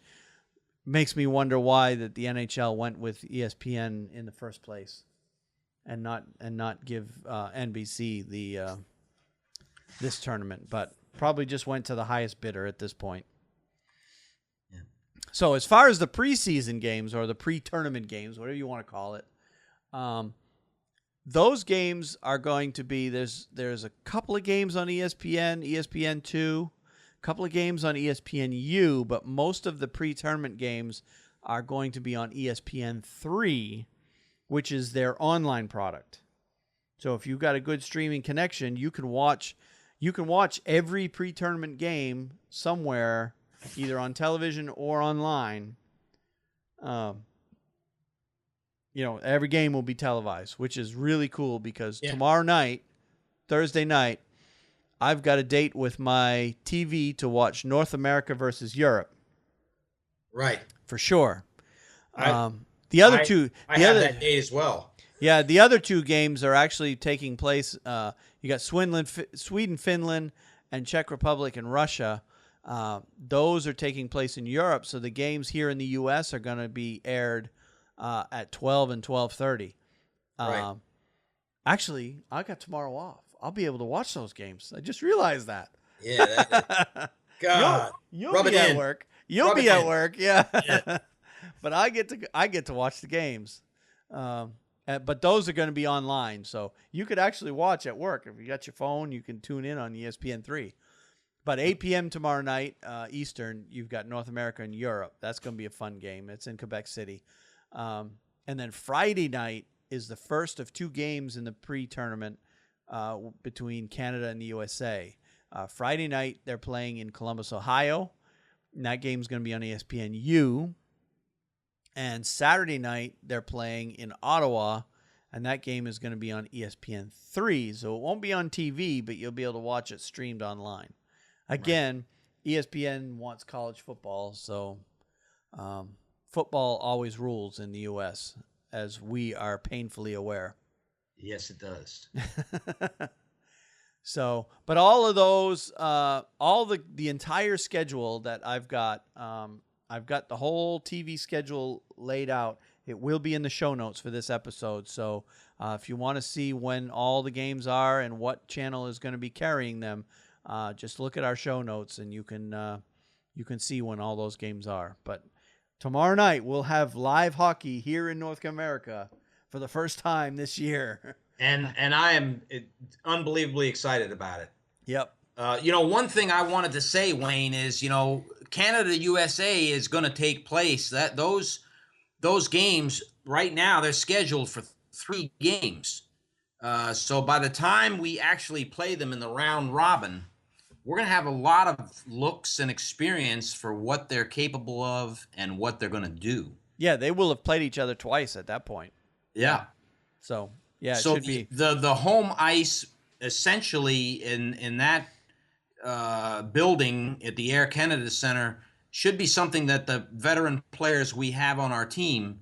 makes me wonder why that the NHL went with ESPN in the first place and not give NBC the this tournament, but probably just went to the highest bidder at this point. Yeah. So as far as the preseason games or the pre-tournament games, whatever you want to call it, those games are going to be there's a couple of games on ESPN, ESPN2, a couple of games on ESPNU, but most of the pre-tournament games are going to be on ESPN3, which is their online product. So if you've got a good streaming connection, you can watch every pre-tournament game somewhere, either on television or online. Every game will be televised, which is really cool because tomorrow night, Thursday night, I've got a date with my TV to watch North America versus Europe. Right. For sure. I have that date as well. Yeah, the other two games are actually taking place. You got Sweden, Finland, and Czech Republic and Russia. Those are taking place in Europe, so the games here in the U.S. are going to be aired at 12 and 12:30. Right. Actually, I got tomorrow off. I'll be able to watch those games. I just realized that. Yeah. God. You'll be at work. You'll be at work. Yeah. But I get to watch the games. But those are going to be online, so you could actually watch at work. If you got your phone, you can tune in on ESPN3. But 8 p.m. tomorrow night, Eastern, you've got North America and Europe. That's going to be a fun game. It's in Quebec City. And then Friday night is the first of two games in the pre-tournament between Canada and the USA. Friday night, they're playing in Columbus, Ohio. And that game's going to be on ESPNU. And Saturday night, they're playing in Ottawa, and that game is going to be on ESPN3. So it won't be on TV, but you'll be able to watch it streamed online. Again, right. ESPN wants college football, so football always rules in the U.S., as we are painfully aware. Yes, it does. So, but all of those, all the entire schedule that I've got the whole TV schedule laid out. It will be in the show notes for this episode. So if you want to see when all the games are and what channel is going to be carrying them, just look at our show notes and you can see when all those games are. But tomorrow night we'll have live hockey here in North America for the first time this year. And I am unbelievably excited about it. Yep. One thing I wanted to say, Wayne, is, Canada USA is going to take place. That those games right now, they're scheduled for 3 games. So by the time we actually play them in the round robin, we're going to have a lot of looks and experience for what they're capable of and what they're going to do. Yeah, they will have played each other twice at that point. Yeah. So, yeah, it so should be. The home ice essentially in that building at the Air Canada Center should be something that the veteran players we have on our team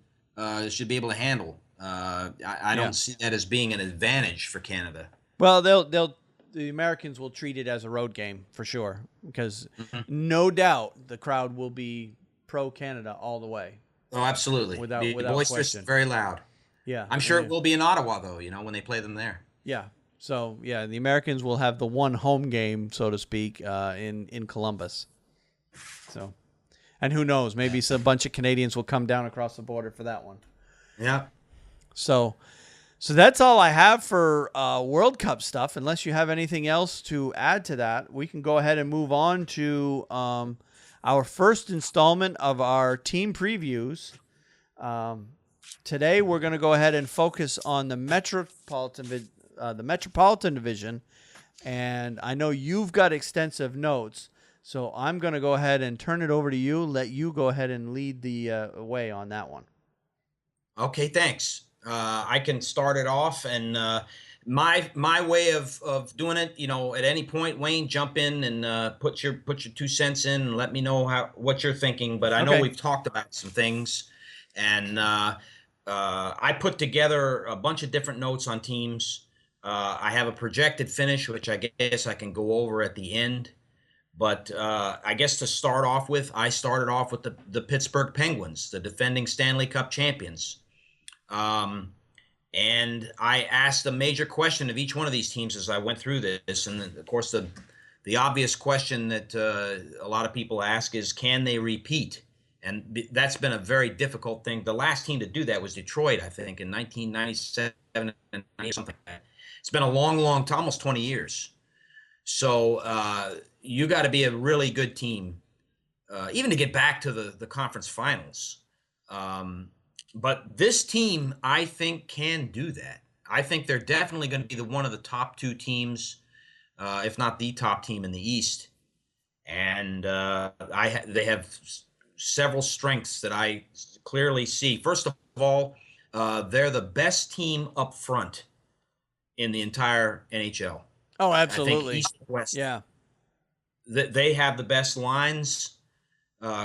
should be able to handle. I don't see that as being an advantage for Canada. Well, the Americans will treat it as a road game for sure, because no doubt the crowd will be pro Canada all the way. Oh, absolutely. Without question. Very loud. Yeah, I'm sure it will be in Ottawa though. When they play them there. Yeah. So yeah, the Americans will have the one home game, so to speak, in Columbus. So, and who knows? Maybe a bunch of Canadians will come down across the border for that one. Yeah. So that's all I have for World Cup stuff. Unless you have anything else to add to that, we can go ahead and move on to our first installment of our team previews. Today, we're going to go ahead and focus on the Metropolitan Division, and I know you've got extensive notes. So I'm going to go ahead and turn it over to you. Let you go ahead and lead the way on that one. Okay, thanks. I can start it off, and my way of doing it. At any point, Wayne, jump in and put your 2 cents in, and let me know what you're thinking. But I know Okay. we've talked about some things, and I put together a bunch of different notes on teams. I have a projected finish, which I guess I can go over at the end. But I guess to start off with, I started off with the Pittsburgh Penguins, the defending Stanley Cup champions. Um, and I asked a major question of each one of these teams as I went through this. And of course, the obvious question that a lot of people ask is, can they repeat? And that's been a very difficult thing. The last team to do that was Detroit, I think, in 1997 and something like that. It's been a long, long time, almost 20 years. So you got to be a really good team, even to get back to the conference finals. But this team, I think, can do that. I think they're definitely going to be one of the top two teams, if not the top team in the East. And they have several strengths that I clearly see. First of all, they're the best team up front in the entire NHL. Oh, I think absolutely. East and West. Yeah. They have the best lines.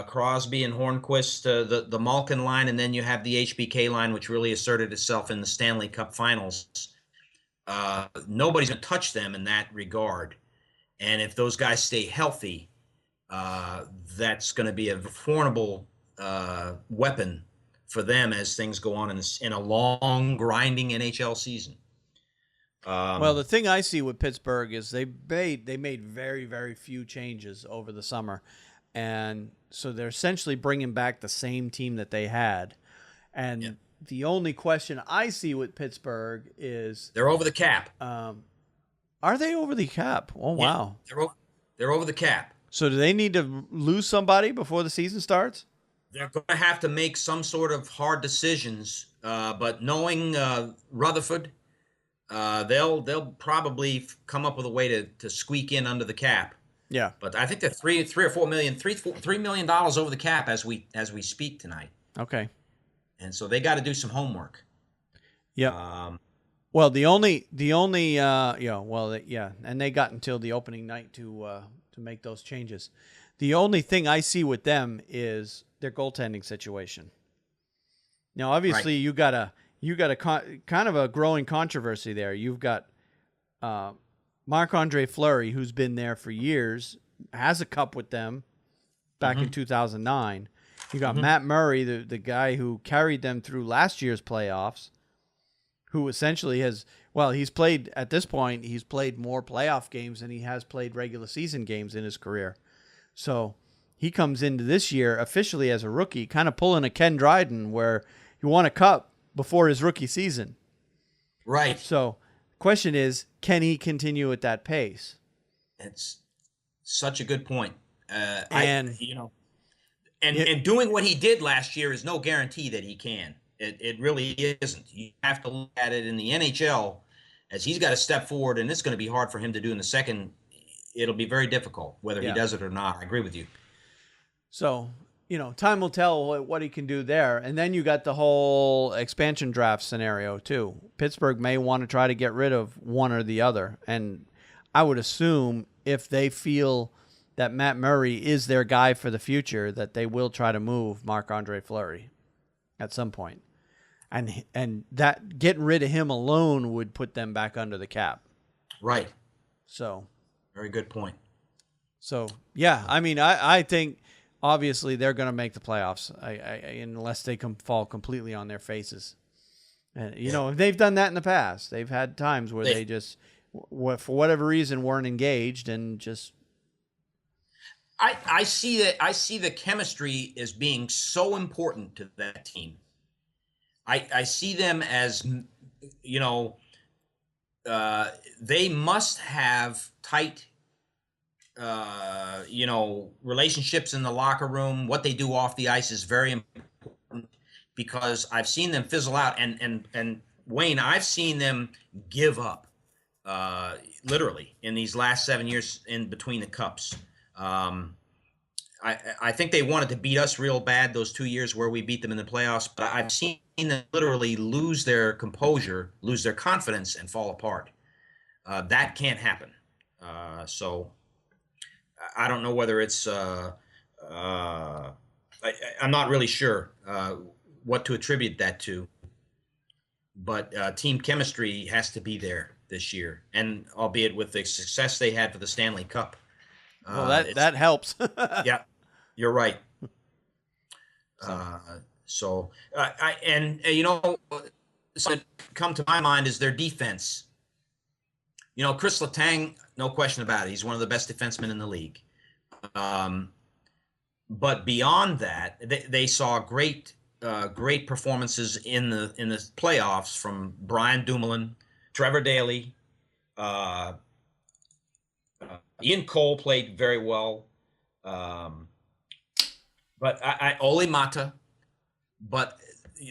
Crosby and Hornquist, the Malkin line, and then you have the HBK line, which really asserted itself in the Stanley Cup Finals. Nobody's going to touch them in that regard. And if those guys stay healthy, that's going to be a formidable weapon for them as things go on in a long, grinding NHL season. Well, the thing I see with Pittsburgh is they made very, very few changes over the summer. And so they're essentially bringing back the same team that they had. And the only question I see with Pittsburgh is, they're over the cap. Are they over the cap? Oh, Yeah, wow. they're over the cap. So do they need to lose somebody before the season starts? They're going to have to make some sort of hard decisions. But knowing Rutherford, they'll probably come up with a way to squeak in under the cap. Yeah. But I think they're $3 million over the cap as we speak tonight. Okay. And so they got to do some homework. Yeah. Well, and they got until the opening night to make those changes. The only thing I see with them is their goaltending situation. Now, obviously, you got a kind of a growing controversy there. You've got Marc-Andre Fleury, who's been there for years, has a cup with them back in 2009. You got Matt Murray, the guy who carried them through last year's playoffs, who essentially he's played more playoff games than he has played regular season games in his career. So he comes into this year officially as a rookie, kind of pulling a Ken Dryden where he won a cup before his rookie season. Right. So question is, can he continue at that pace? It's such a good point. And doing what he did last year is no guarantee that he can. It really isn't. You have to look at it in the NHL as he's got to step forward, and it's going to be hard for him to do in the second. It'll be very difficult whether he does it or not. I agree with you. So, time will tell what he can do there. And then you got the whole expansion draft scenario too. Pittsburgh may want to try to get rid of one or the other. And I would assume if they feel that Matt Murray is their guy for the future, that they will try to move Marc-Andre Fleury at some point. And that getting rid of him alone would put them back under the cap. Right. So. Very good point. So, yeah, I mean, I think obviously they're going to make the playoffs unless they fall completely on their faces. And, they've done that in the past. They've had times where they just, for whatever reason, weren't engaged and just. I see the chemistry as being so important to that team. I see them as, they must have tight, relationships in the locker room. What they do off the ice is very important because I've seen them fizzle out. And Wayne, I've seen them give up. literally in these last 7 years in between the cups. Um, I think they wanted to beat us real bad those 2 years where we beat them in the playoffs, but I've seen them literally lose their composure, lose their confidence, and fall apart. That can't happen. So I don't know whether it's. I'm not really sure what to attribute that to, but team chemistry has to be there this year, and albeit with the success they had for the Stanley Cup. Well, that helps. Yeah, you're right. So. Something come to my mind is their defense. Chris Letang, no question about it. He's one of the best defensemen in the league. But beyond that, they saw great performances in the playoffs from Brian Dumoulin, Trevor Daley, Ian Cole played very well. But Ole Mata, but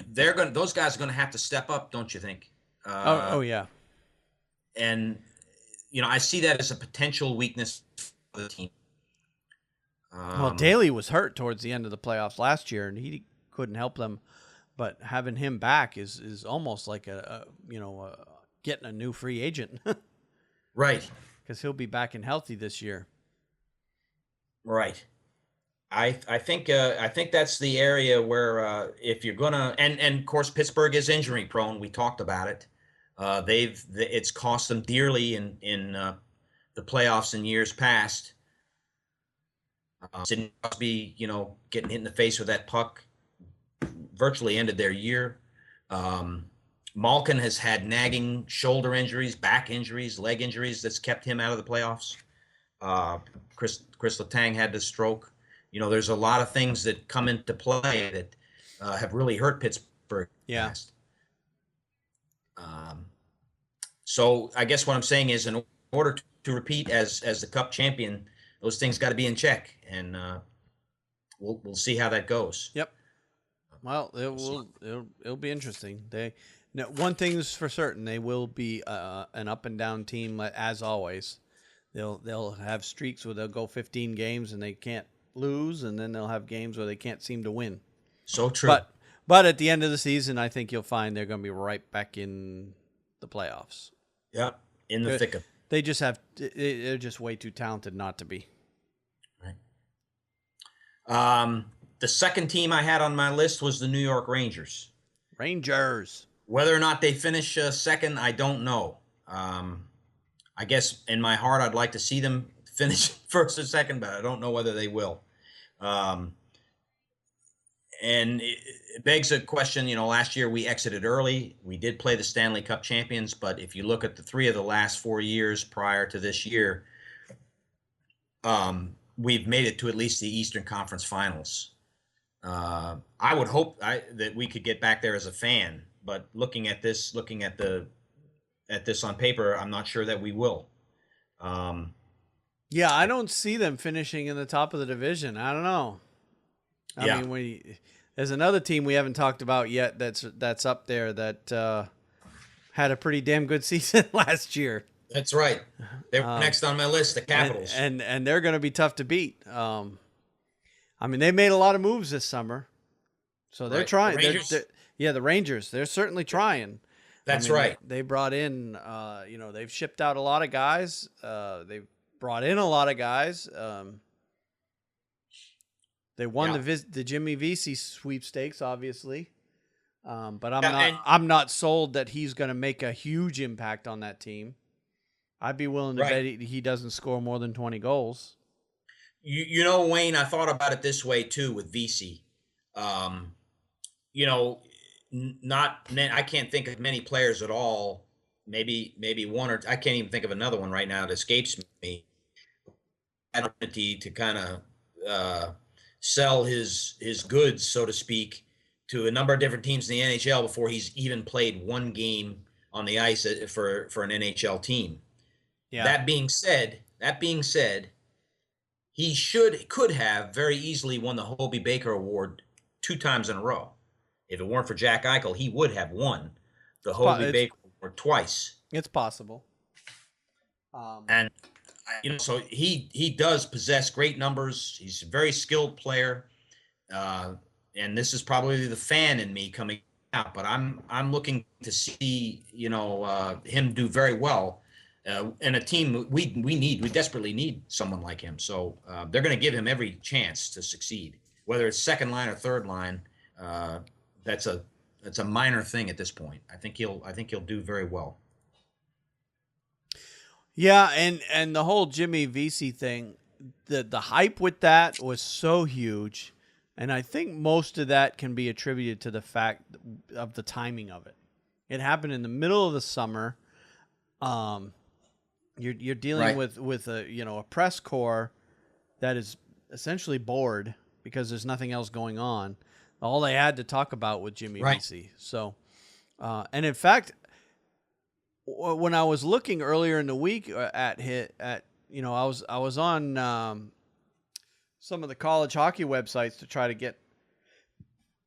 those guys are going to have to step up, don't you think? Oh yeah. And I see that as a potential weakness for the team. Well, Daley was hurt towards the end of the playoffs last year, and he couldn't help them. But having him back is almost like getting a new free agent, right? Because he'll be back and healthy this year. Right. I think that's the area where if you're gonna and of course Pittsburgh is injury prone. We talked about it. It's cost them dearly in the playoffs in years past. Sidney Crosby, getting hit in the face with that puck, virtually ended their year. Malkin has had nagging shoulder injuries, back injuries, leg injuries that's kept him out of the playoffs. Chris Letang had the stroke. There's a lot of things that come into play that have really hurt Pittsburgh. Yeah. So I guess what I'm saying is, in order to repeat as the Cup champion, those things got to be in check, and we'll see how that goes. Yep. Well, it'll be interesting. One thing's for certain: they will be an up and down team as always. They'll have streaks where they'll go 15 games and they can't lose, and then they'll have games where they can't seem to win. So true. But at the end of the season, I think you'll find they're going to be right back in the playoffs. Yeah, in the thick of. They're just way too talented not to be. Right. The second team I had on my list was the New York Rangers. Whether or not they finish second, I don't know. I guess in my heart, I'd like to see them finish first or second, but I don't know whether they will. And it begs a question. Last year we exited early. We did play the Stanley Cup champions, but if you look at the 3 of the last 4 years prior to this year, we've made it to at least the Eastern Conference Finals. I would hope that we could get back there as a fan, but looking at this on paper, I'm not sure that we will. Yeah, I don't see them finishing in the top of the division. I don't know. I mean, there's another team we haven't talked about yet that's up there that had a pretty damn good season last year. That's right. They were next on my list, the Capitals. And they're going to be tough to beat. I mean, they made a lot of moves this summer, so they're trying. The Rangers. They're certainly trying. That's right. They brought in, they've shipped out a lot of guys. They've brought in a lot of guys. They won the Jimmy Vesey sweepstakes, obviously. But I'm not sold that he's going to make a huge impact on that team. I'd be willing to bet he doesn't score more than 20 goals. Wayne, I thought about it this way too with Vesey. I can't think of many players at all. Maybe one or I can't even think of another one right now. It escapes me. Opportunity to kind of sell his goods, so to speak, to a number of different teams in the NHL before he's even played one game on the ice for an NHL team. Yeah. That being said, he could have very easily won the Hobey Baker Award 2 times in a row. If it weren't for Jack Eichel, he would have won the Hobey Baker Award twice. It's possible. And so he does possess great numbers. He's a very skilled player, and this is probably the fan in me coming out. But I'm looking to see him do very well, and a team we desperately need someone like him. So they're going to give him every chance to succeed, whether it's second line or third line. That's a minor thing at this point. I think he'll do very well. Yeah, and the whole Jimmy Vesey thing, the hype with that was so huge, and I think most of that can be attributed to the fact of the timing of it. It happened in the middle of the summer. You're dealing Right. with a press corps that is essentially bored because there's nothing else going on. All they had to talk about was Jimmy Right. Vesey. So, and in fact, when I was looking earlier in the week I was on some of the college hockey websites to try to get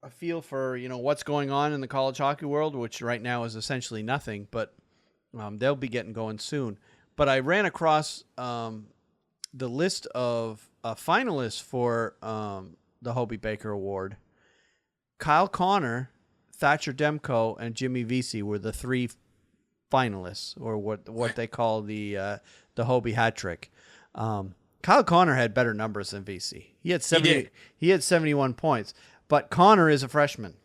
a feel for what's going on in the college hockey world, which right now is essentially nothing, but they'll be getting going soon. But I ran across the list of finalists for the Hobey Baker Award. Kyle Connor, Thatcher Demko, and Jimmy Vesey were the three finalists, or what they call the Hobey hat trick. Kyle Connor had better numbers than VC. He had 70. He had 71 points, but Connor is a freshman,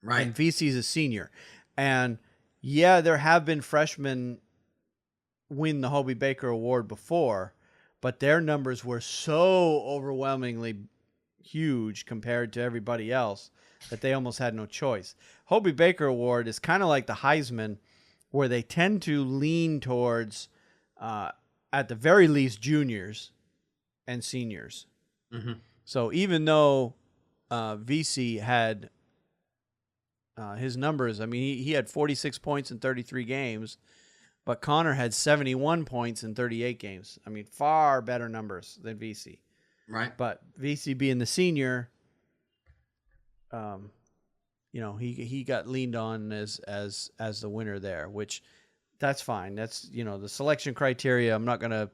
Right. and VC is a senior. And yeah, there have been freshmen win the Hobey Baker Award before, but their numbers were so overwhelmingly huge compared to everybody else that they almost had no choice. Hobey Baker Award is kind of like the Heisman, where they tend to lean towards, at the very least, juniors and seniors. Mm-hmm. So even though VC had his numbers, I mean, he had 46 points in 33 games, but Connor had 71 points in 38 games. I mean, far better numbers than VC. Right. But VC being the senior, he got leaned on as the winner there, which that's fine. That's the selection criteria. I'm not going to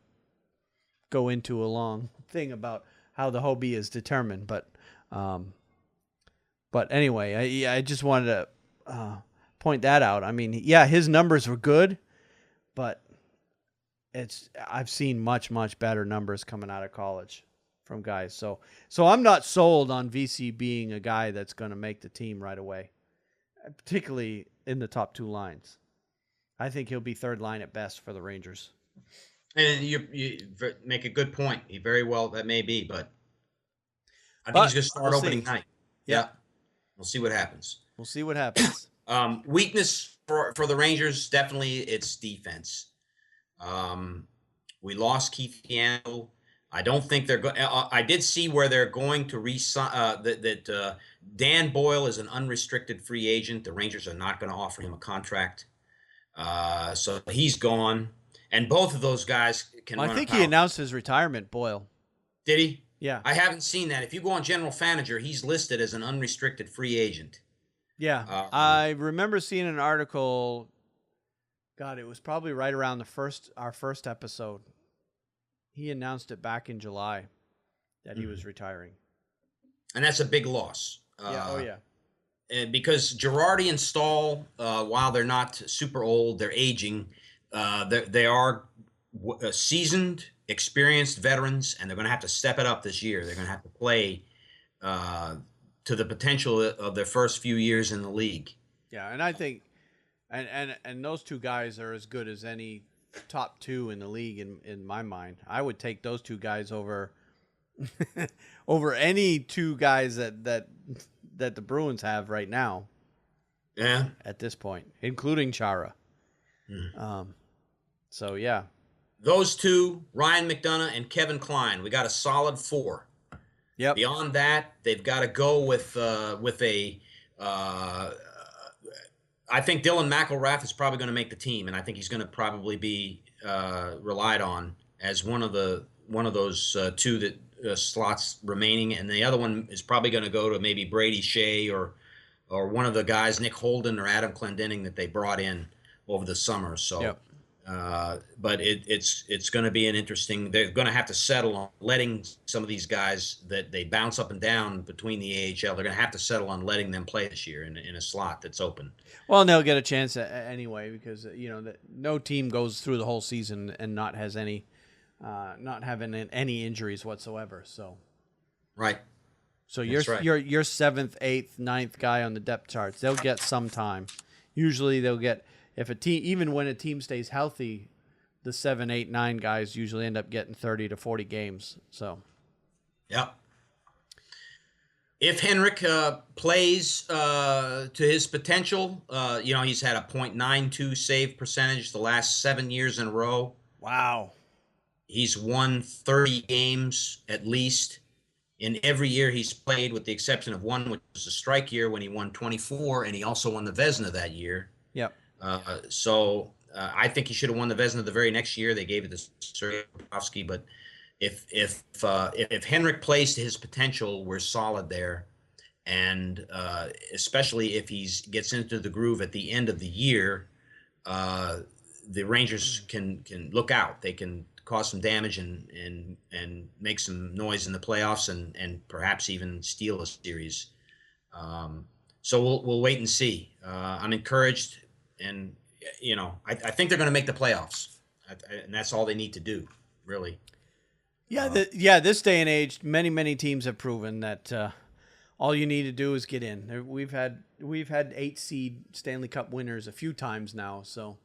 go into a long thing about how the Hobey is determined, but anyway, I just wanted to point that out. I mean, yeah, his numbers were good, but I've seen much better numbers coming out of college from guys. So I'm not sold on VC being a guy that's going to make the team right away, particularly in the top two lines. I think he'll be third line at best for the Rangers. And you make a good point. He very well that may be, but I think he's going to start opening night. Yeah. We'll see what happens. We'll see what happens. Weakness for the Rangers, definitely it's defense. We lost Keith Yandel. I don't think they're going. I did see where they're going to re-sign that Dan Boyle is an unrestricted free agent. The Rangers are not going to offer him a contract, so he's gone. And both of those guys can. I think he announced his retirement. Boyle. Did he? Yeah. I haven't seen that. If you go on General Manager, he's listed as an unrestricted free agent. Yeah, I remember seeing an article. God, it was probably right around our first episode. He announced it back in July that he was retiring. And that's a big loss. Yeah. And because Girardi and Stahl, while they're not super old, they're aging. They are seasoned, experienced veterans, and they're going to have to step it up this year. They're going to have to play to the potential of their first few years in the league. Yeah, and I think, and those two guys are as good as any top two in the league in my mind. I would take those two guys over over any two guys that the Bruins have right now. Yeah, at this point, including Chara. So yeah, those two, Ryan McDonough and Kevin Klein, we got a solid four. Yep. Beyond that, they've got to go with a. I think Dylan McElrath is probably going to make the team, and I think he's going to probably be relied on as one of those two that slots remaining, and the other one is probably going to go to maybe Brady Shea or one of the guys, Nick Holden or Adam Clendenning, that they brought in over the summer. So, yep. But it's going to be an interesting. They're going to have to settle on letting some of these guys that they bounce up and down between the AHL. They're going to have to settle on letting them play this year in a slot that's open. Well, and they'll get a chance anyway because no team goes through the whole season and not having any injuries whatsoever. So, right. So That's right. your seventh, eighth, ninth guy on the depth charts, they'll get some time. Usually they'll get if a team even when a team stays healthy, the 7, 8, 9 guys usually end up getting 30 to 40 games. So, yep. If Henrik plays to his potential, he's had a .92 save percentage the last 7 years in a row. wow. He's won 30 games at least in every year he's played, with the exception of one, which was a strike year when he won 24, and he also won the Vezina that year. Yep. So I think he should have won the Vezina the very next year. They gave it to Sergei Bobrovsky, but if Henrik plays to his potential, we're solid there, and especially if he gets into the groove at the end of the year, the Rangers can look out. They can cause some damage and make some noise in the playoffs and perhaps even steal a series. So we'll wait and see. I'm encouraged, and I think they're going to make the playoffs, and that's all they need to do, really. Yeah, this day and age, many teams have proven that all you need to do is get in. We've had 8 seed Stanley Cup winners a few times now, so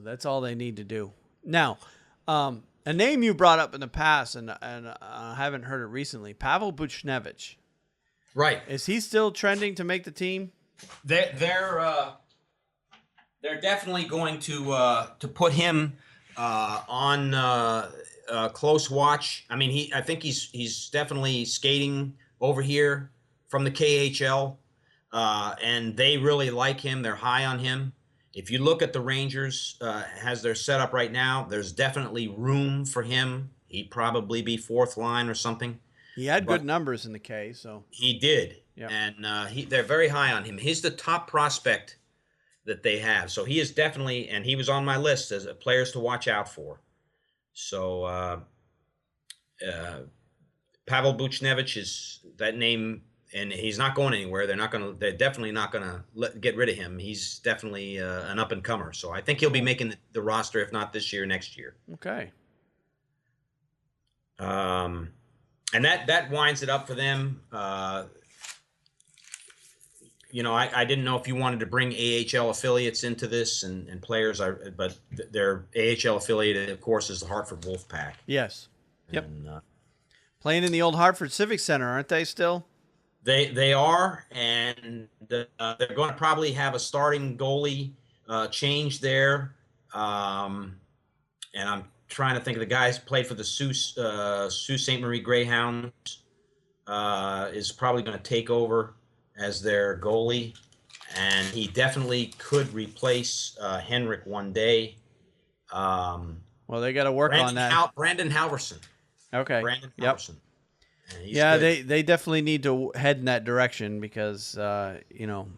that's all they need to do. Now, a name you brought up in the past, and I haven't heard it recently, Pavel Buchnevich. Right. Is he still trending to make the team? They're definitely going to put him on close watch. I mean, I think he's definitely skating over here from the KHL, and they really like him. They're high on him. If you look at the Rangers as they're set up right now, there's definitely room for him. He'd probably be fourth line or something. He had good numbers in the K, so he did. Yep. And they're very high on him. He's the top prospect that they have. So he is definitely, and he was on my list as players to watch out for. So Pavel Buchnevich is that name, and he's not going anywhere. They're definitely not going to get rid of him. He's definitely an up and comer. So I think he'll be making the roster, if not this year, next year. Okay. And that winds it up for them. I didn't know if you wanted to bring AHL affiliates into this and players, but their AHL affiliate, of course, is the Hartford Wolfpack. Yes. Yep. And, playing in the old Hartford Civic Center, aren't they still? They are, and they're going to probably have a starting goalie change there. And I'm trying to think of the guys who played for the Sault Ste. Marie Greyhounds is probably going to take over as their goalie, and he definitely could replace Henrik one day. Well, they got to work on that. Brandon Halverson. Okay. Brandon Yep. Halverson. Yeah, they definitely need to head in that direction because Lundqvist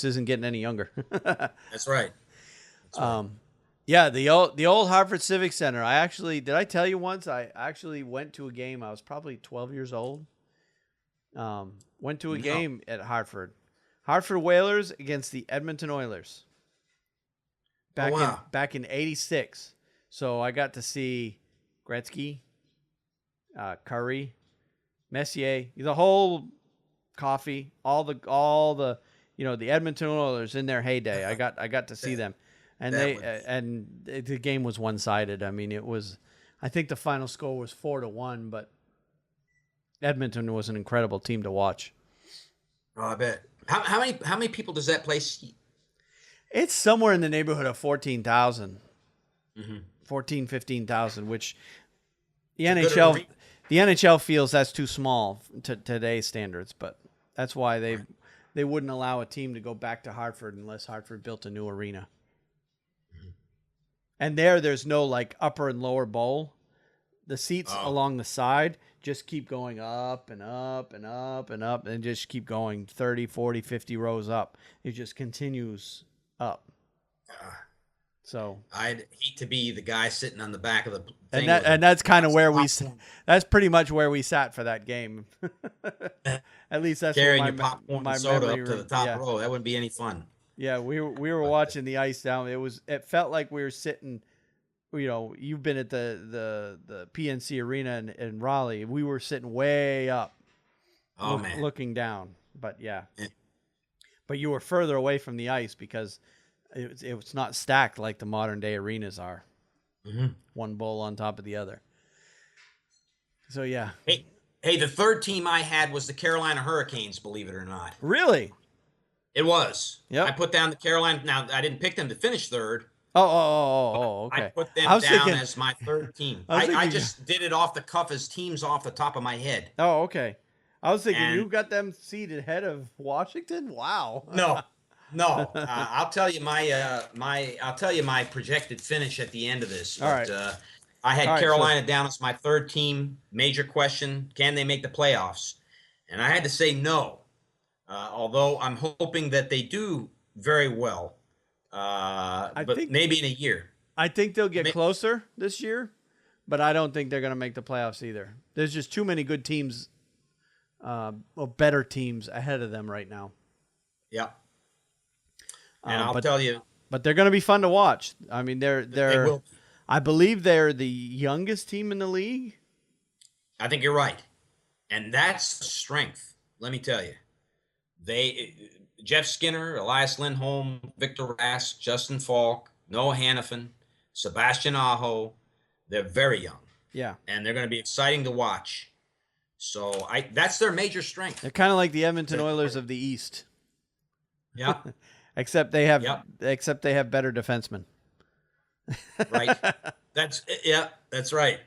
isn't getting any younger. That's right. Yeah, the old Hartford Civic Center. Did I tell you once? I actually went to a game. I was probably 12 years old. Went to a game at Hartford Whalers against the Edmonton Oilers. Back in '86. So I got to see Gretzky, Curry, Messier, the whole coffee, all the the Edmonton Oilers in their heyday. I got to see them, and the game was one-sided. I mean, I think the final score was 4-1, but Edmonton was an incredible team to watch. Oh, I bet. How many people does that place seat? It's somewhere in the neighborhood of 14,000. Mm-hmm. 14, 15,000, which the NHL feels that's too small to today's standards, but that's why they wouldn't allow a team to go back to Hartford unless Hartford built a new arena. Mm-hmm. And there's no like upper and lower bowl. The seats along the side just keep going up and up and up and up and just keep going 30, 40, 50 rows up. It just continues up. So I'd hate to be the guy sitting on the back of the thing. and that's kind of where popcorn. that's pretty much where we sat for that game. At least that's what Carrying your popcorn and my soda memory. up to the top Yeah, row. That wouldn't be any fun. yeah. We were But watching the ice down. It felt like we were sitting. You've been at the PNC Arena in Raleigh. We were sitting way up, oh man, looking down. But yeah, Yeah. but you were further away from the ice because it's not stacked like the modern day arenas are. Mm-hmm. One bowl on top of the other. So yeah. Hey, the third team I had was the Carolina Hurricanes. Believe it or not, Really? it was. Yep. I put down the Carolina. Now I didn't pick them to finish third. Okay. I put them I was down thinking, as my third team. I was I thinking- just did it off the cuff as teams off the top of my head. Oh, okay. I was thinking And- you got them seated ahead of Washington. Wow. No. I'll tell you my projected finish at the end of this. All But, right. I had All right, Carolina down as my third team. Major question: can they make the playoffs? And I had to say no. Although I'm hoping that they do very well. But think- maybe in a year. I think they'll get Ma- closer this year, but I don't think they're going to make the playoffs either. There's just too many good teams, or better teams ahead of them right now. Yeah. And I'll but, tell you, but they're going to be fun to watch. I mean, they they're. will. I believe they're the youngest team in the league. I think you're right, and that's strength. Let me tell you, Jeff Skinner, Elias Lindholm, Victor Rask, Justin Falk, Noah Hannafin, Sebastian Aho, they're very young, Yeah, and they're going to be exciting to watch. So that's their major strength. they're kind of like the Edmonton Oilers of the East, Yeah, except they have Yep. better defensemen. right. That's right.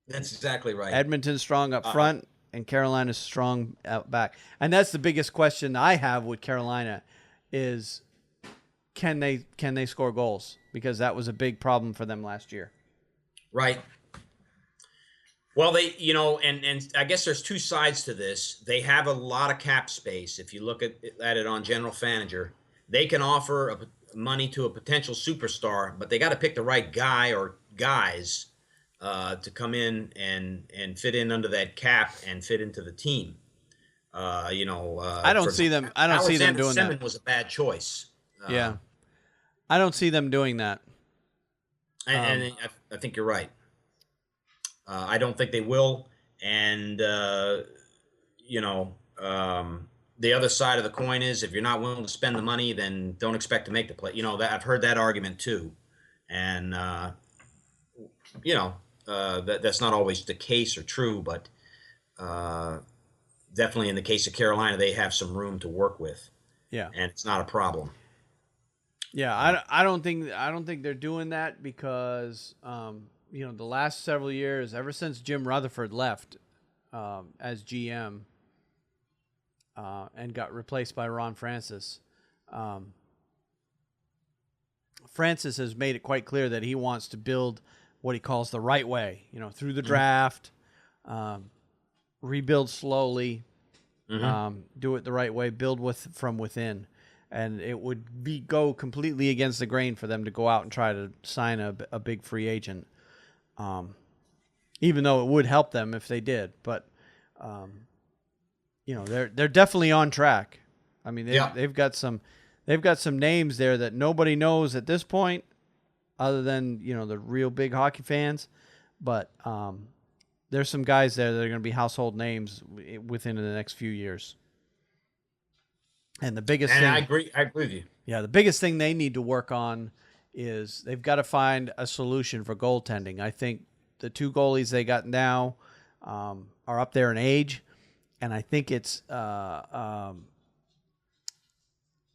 That's exactly right. Edmonton's strong up front, and Carolina's strong out back. And that's the biggest question I have with Carolina is can they score goals? Because that was a big problem for them last year. Right. Well, and I guess there's two sides to this. They have a lot of cap space. If you look at it on General Manager, they can offer money to a potential superstar, but they got to pick the right guy or guys to come in and fit in under that cap and fit into the team. I don't see them. I don't see them doing Simmons that. was a bad choice. Yeah, I don't see them doing that. And I think you're right. I don't think they will. And, the other side of the coin is if you're not willing to spend the money, then don't expect to make the play. I've heard that argument too. And, that's not always the case or true, but definitely in the case of Carolina, they have some room to work with. Yeah, And it's not a problem. yeah. I don't think they're doing that because the last several years, ever since Jim Rutherford left as GM. And got replaced by Ron Francis. Francis has made it quite clear that he wants to build what he calls the right way, through the draft, rebuild slowly, do it the right way, build from within. And it would go completely against the grain for them to go out and try to sign a big free agent, even though it would help them if they did. But they're definitely on track. I mean, they've got some names there that nobody knows at this point, other than the real big hockey fans. But there's some guys there that are going to be household names within the next few years. And the biggest thing, I agree with you. Yeah, the biggest thing they need to work on is they've got to find a solution for goaltending. I think the two goalies they got now are up there in age. And I think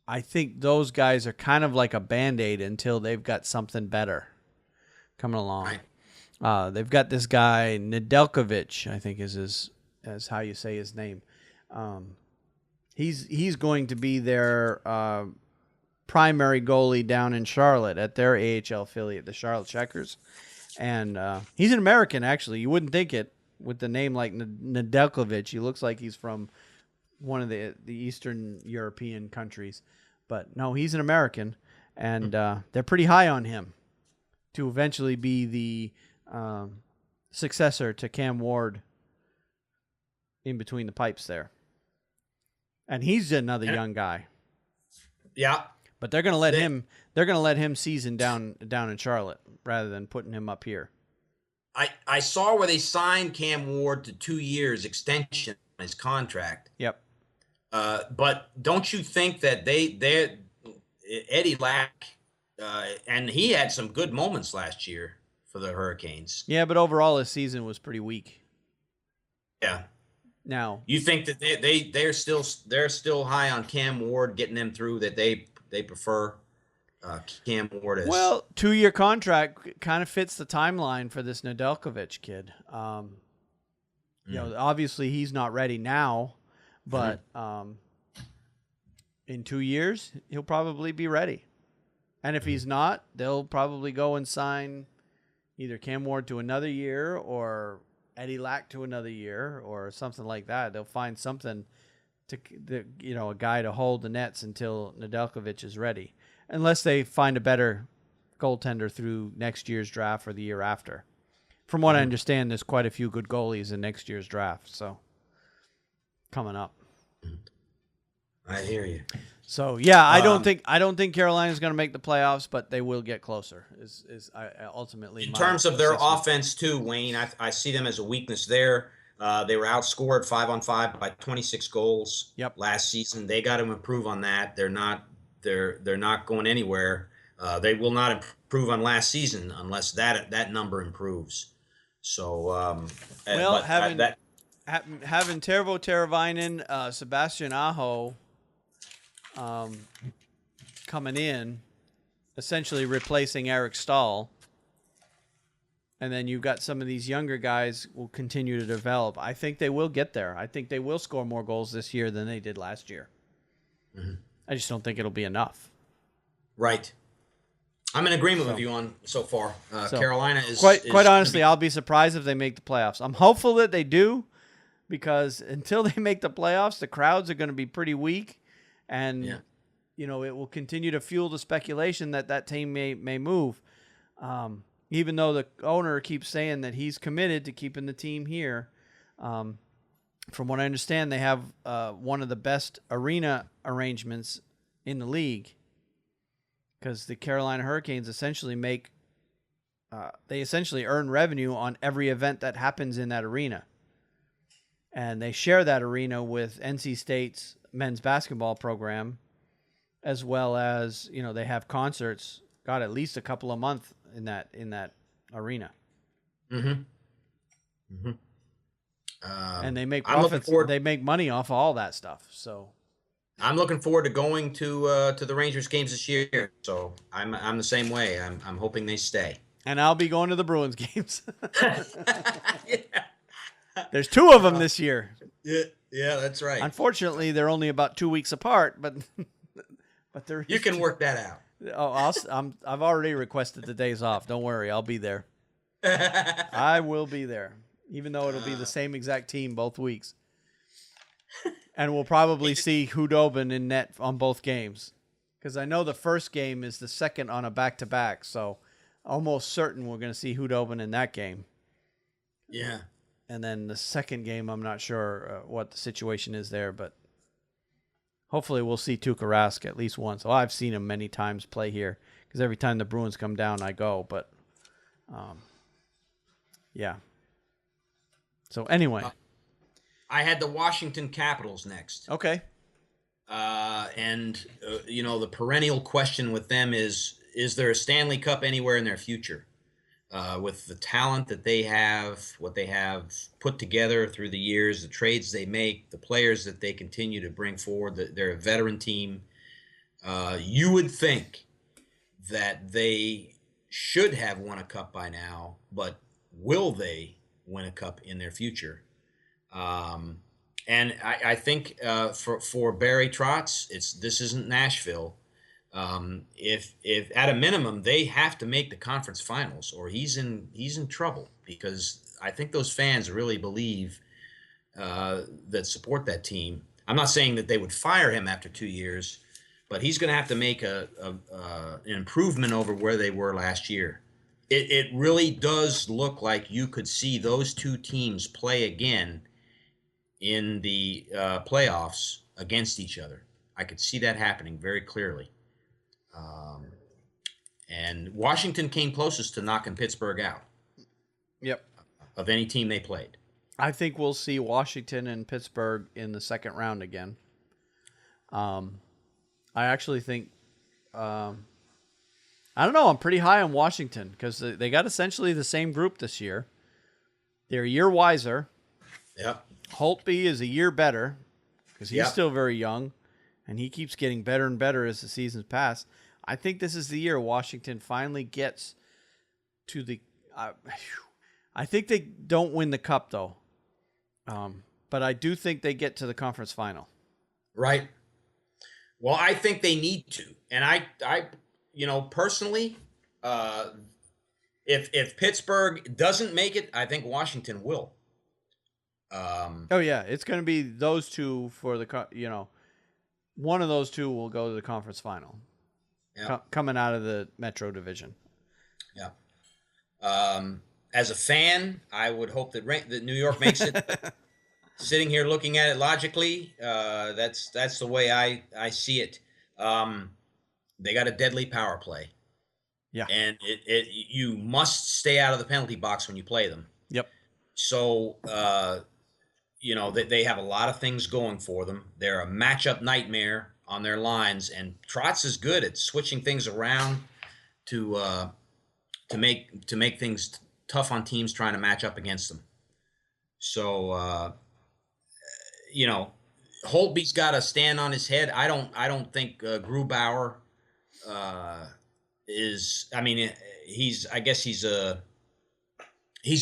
I think those guys are kind of like a Band-Aid until they've got something better coming along. Right. They've got this guy, Nedeljkovic, I think is how you say his name. He's going to be their primary goalie down in Charlotte at their AHL affiliate, the Charlotte Checkers. And he's an American, actually. You wouldn't think it. With the name like Nedeljkovic, he looks like he's from one of the Eastern European countries. But no, he's an American. and they're pretty high on him to eventually be the successor to Cam Ward in between the pipes there. And he's another young guy. Yeah. But they're going to let him. They're going to let him season down in Charlotte rather than putting him up here. I saw where they signed Cam Ward to 2 years extension on his contract. Yep. But don't you think that Eddie Lack, and he had some good moments last year for the Hurricanes. Yeah, but overall his season was pretty weak. Yeah. Now you think that they're still high on Cam Ward, getting them through, that they prefer Cam Ward as 2-year contract kind of fits the timeline for this Nedeljkovic kid. You know, obviously he's not ready now, but in 2 years he'll probably be ready. And if he's not, they'll probably go and sign either Cam Ward to another year or Eddie Lack to another year or something like that. They'll find something to, a guy to hold the nets until Nedeljkovic is ready, unless they find a better goaltender through next year's draft or the year after. From what I understand, there's quite a few good goalies in next year's draft, so coming up. I hear you. So yeah, I don't think Carolina's going to make the playoffs, but they will get closer. Is ultimately in terms of their offense too, Wayne. I see them as a weakness there. They were outscored 5-on-5 by 26 goals last season. They got to improve on that. They're not going anywhere. They will not improve on last season unless that number improves. So having Tervo Teravainen, Sebastian Aho coming in, essentially replacing Eric Stahl, and then you've got some of these younger guys will continue to develop. I think they will get there. I think they will score more goals this year than they did last year. I just don't think it'll be enough. Right. I'm in agreement with you on so far. Carolina is quite honestly, I'll be surprised if they make the playoffs. I'm hopeful that they do, because until they make the playoffs, the crowds are going to be pretty weak, and it will continue to fuel the speculation that team may move. Even though the owner keeps saying that he's committed to keeping the team here. From what I understand, they have one of the best arena arrangements in the league, because the Carolina Hurricanes essentially earn revenue on every event that happens in that arena. And they share that arena with NC State's men's basketball program, as well as, they have concerts, got at least a couple a month in that arena. And they make profits. They make money off of all that stuff. So I'm looking forward to going to the Rangers games this year. So I'm the same way. I'm hoping they stay. And I'll be going to the Bruins games. There's 2 of them this year. Yeah, that's right. Unfortunately, they're only about 2 weeks apart, but they're. You can work that out. I've already requested the days off. Don't worry, I'll be there. I will be there, even though it'll be the same exact team both weeks. And we'll probably see Hudobin in net on both games, because I know the first game is the second on a back-to-back, so almost certain we're going to see Hudobin in that game. Yeah. And then the second game, I'm not sure what the situation is there, but hopefully we'll see Tuukka Rask at least once. I've seen him many times play here, because every time the Bruins come down, I go. But, yeah. So anyway. I had the Washington Capitals next. Okay. And the perennial question with them is there a Stanley Cup anywhere in their future? With the talent that they have, what they have put together through the years, the trades they make, the players that they continue to bring forward, they're a veteran team. You would think that they should have won a cup by now, but will they win a cup in their future? And I think for Barry Trotz, this isn't Nashville. If at a minimum they have to make the conference finals, or he's in trouble, because I think those fans really believe that support that team. I'm not saying that they would fire him after 2 years, but he's going to have to make an improvement over where they were last year. It really does look like you could see those two teams play again in the playoffs against each other. I could see that happening very clearly. And Washington came closest to knocking Pittsburgh out. Yep. Of any team they played. I think we'll see Washington and Pittsburgh in the second round again. I actually think, I don't know, I'm pretty high on Washington because they got essentially the same group this year. They're a year wiser. Yep. Holtby is a year better because he's Yep. still very young, and he keeps getting better and better as the seasons pass. I think this is the year Washington finally gets to the. I think they don't win the cup though, but I do think they get to the conference final. Right. Well, I think they need to, and I personally, if Pittsburgh doesn't make it, I think Washington will. Oh yeah, it's going to be those two for the one of those two will go to the conference final. Yeah. Coming out of the Metro Division. Yeah. As a fan, I would hope that New York makes it. Sitting here looking at it logically, that's the way I see it. They got a deadly power play. Yeah. And you must stay out of the penalty box when you play them. Yep. So, they have a lot of things going for them. They're a matchup nightmare on their lines, and Trotz is good at switching things around to make things tough on teams trying to match up against them. So, Holtby's got to stand on his head. I don't think Grubauer is. I mean, he's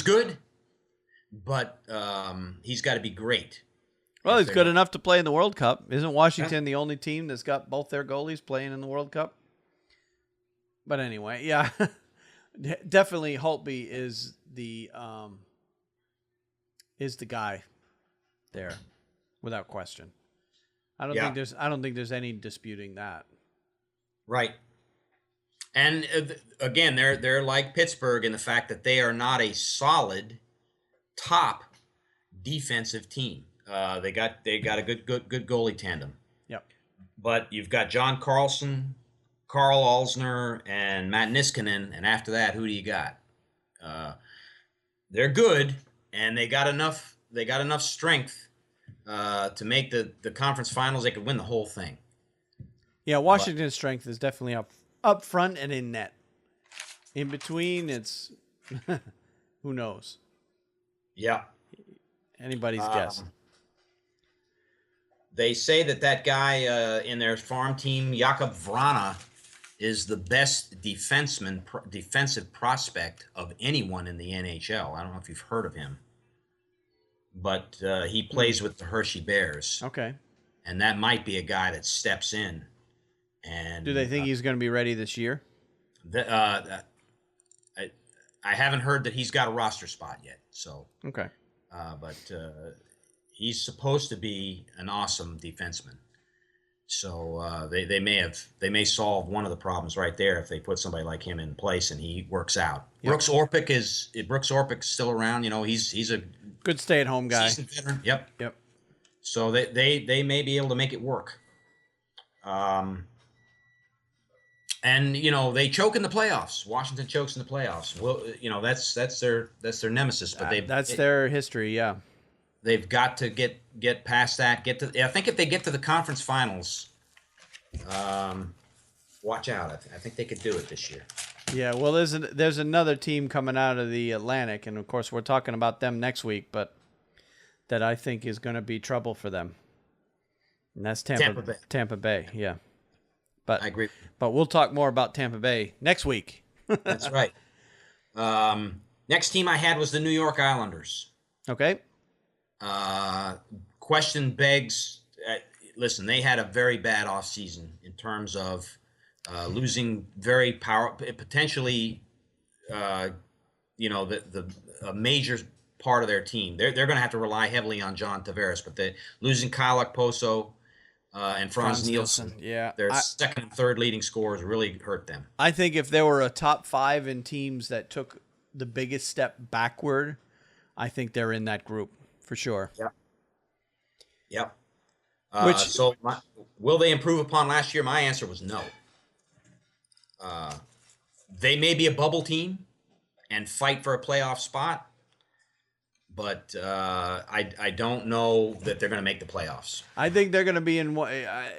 good, but he's got to be great. Well, he's good enough to play in the World Cup. Isn't Washington the only team that's got both their goalies playing in the World Cup? But anyway, yeah, definitely Holtby is the guy there, without question. I don't think there's any disputing that. Right. And again, they're like Pittsburgh in the fact that they are not a solid top defensive team. They got a good goalie tandem. Yep. But you've got John Carlson, Carl Alsner, and Matt Niskanen, and after that, who do you got? They're good, and they got enough strength to make the conference finals. They could win the whole thing. Yeah, Washington's strength is definitely up front and in net. In between, it's who knows? Yeah. Anybody's guess. They say that guy in their farm team, Jakub Vrana, is the best defensive prospect of anyone in the NHL. I don't know if you've heard of him, but he plays with the Hershey Bears. Okay. And that might be a guy that steps in. And do they think he's going to be ready this year? I haven't heard that he's got a roster spot yet. So okay. But he's supposed to be an awesome defenseman. So they may solve one of the problems right there if they put somebody like him in place and he works out. Yep. Brooks Orpik's still around. He's a good stay-at-home guy. Seasoned veteran. Yep. Yep. So they may be able to make it work. And they choke in the playoffs. Washington chokes in the playoffs. Well, that's their nemesis. But that's their history. Yeah, they've got to get past that. I think if they get to the conference finals, watch out. I think they could do it this year. Yeah. Well, there's another team coming out of the Atlantic, and of course we're talking about them next week. But that I think is going to be trouble for them. And that's Tampa Bay. Tampa Bay. Yeah. But I agree. But we'll talk more about Tampa Bay next week. That's right. Next team I had was the New York Islanders. Okay. Question begs, listen, they had a very bad offseason in terms of losing potentially, a major part of their team. They're going to have to rely heavily on John Tavares, but losing Kyle Okposo, and Franz Nielsen. Yeah. Their second and third leading scorers really hurt them. I think if there were a top 5 in teams that took the biggest step backward, I think they're in that group for sure. Yep. Yep. Which Will they improve upon last year? My answer was no. They may be a bubble team and fight for a playoff spot, but I don't know that they're going to make the playoffs. I think they're going to be in. I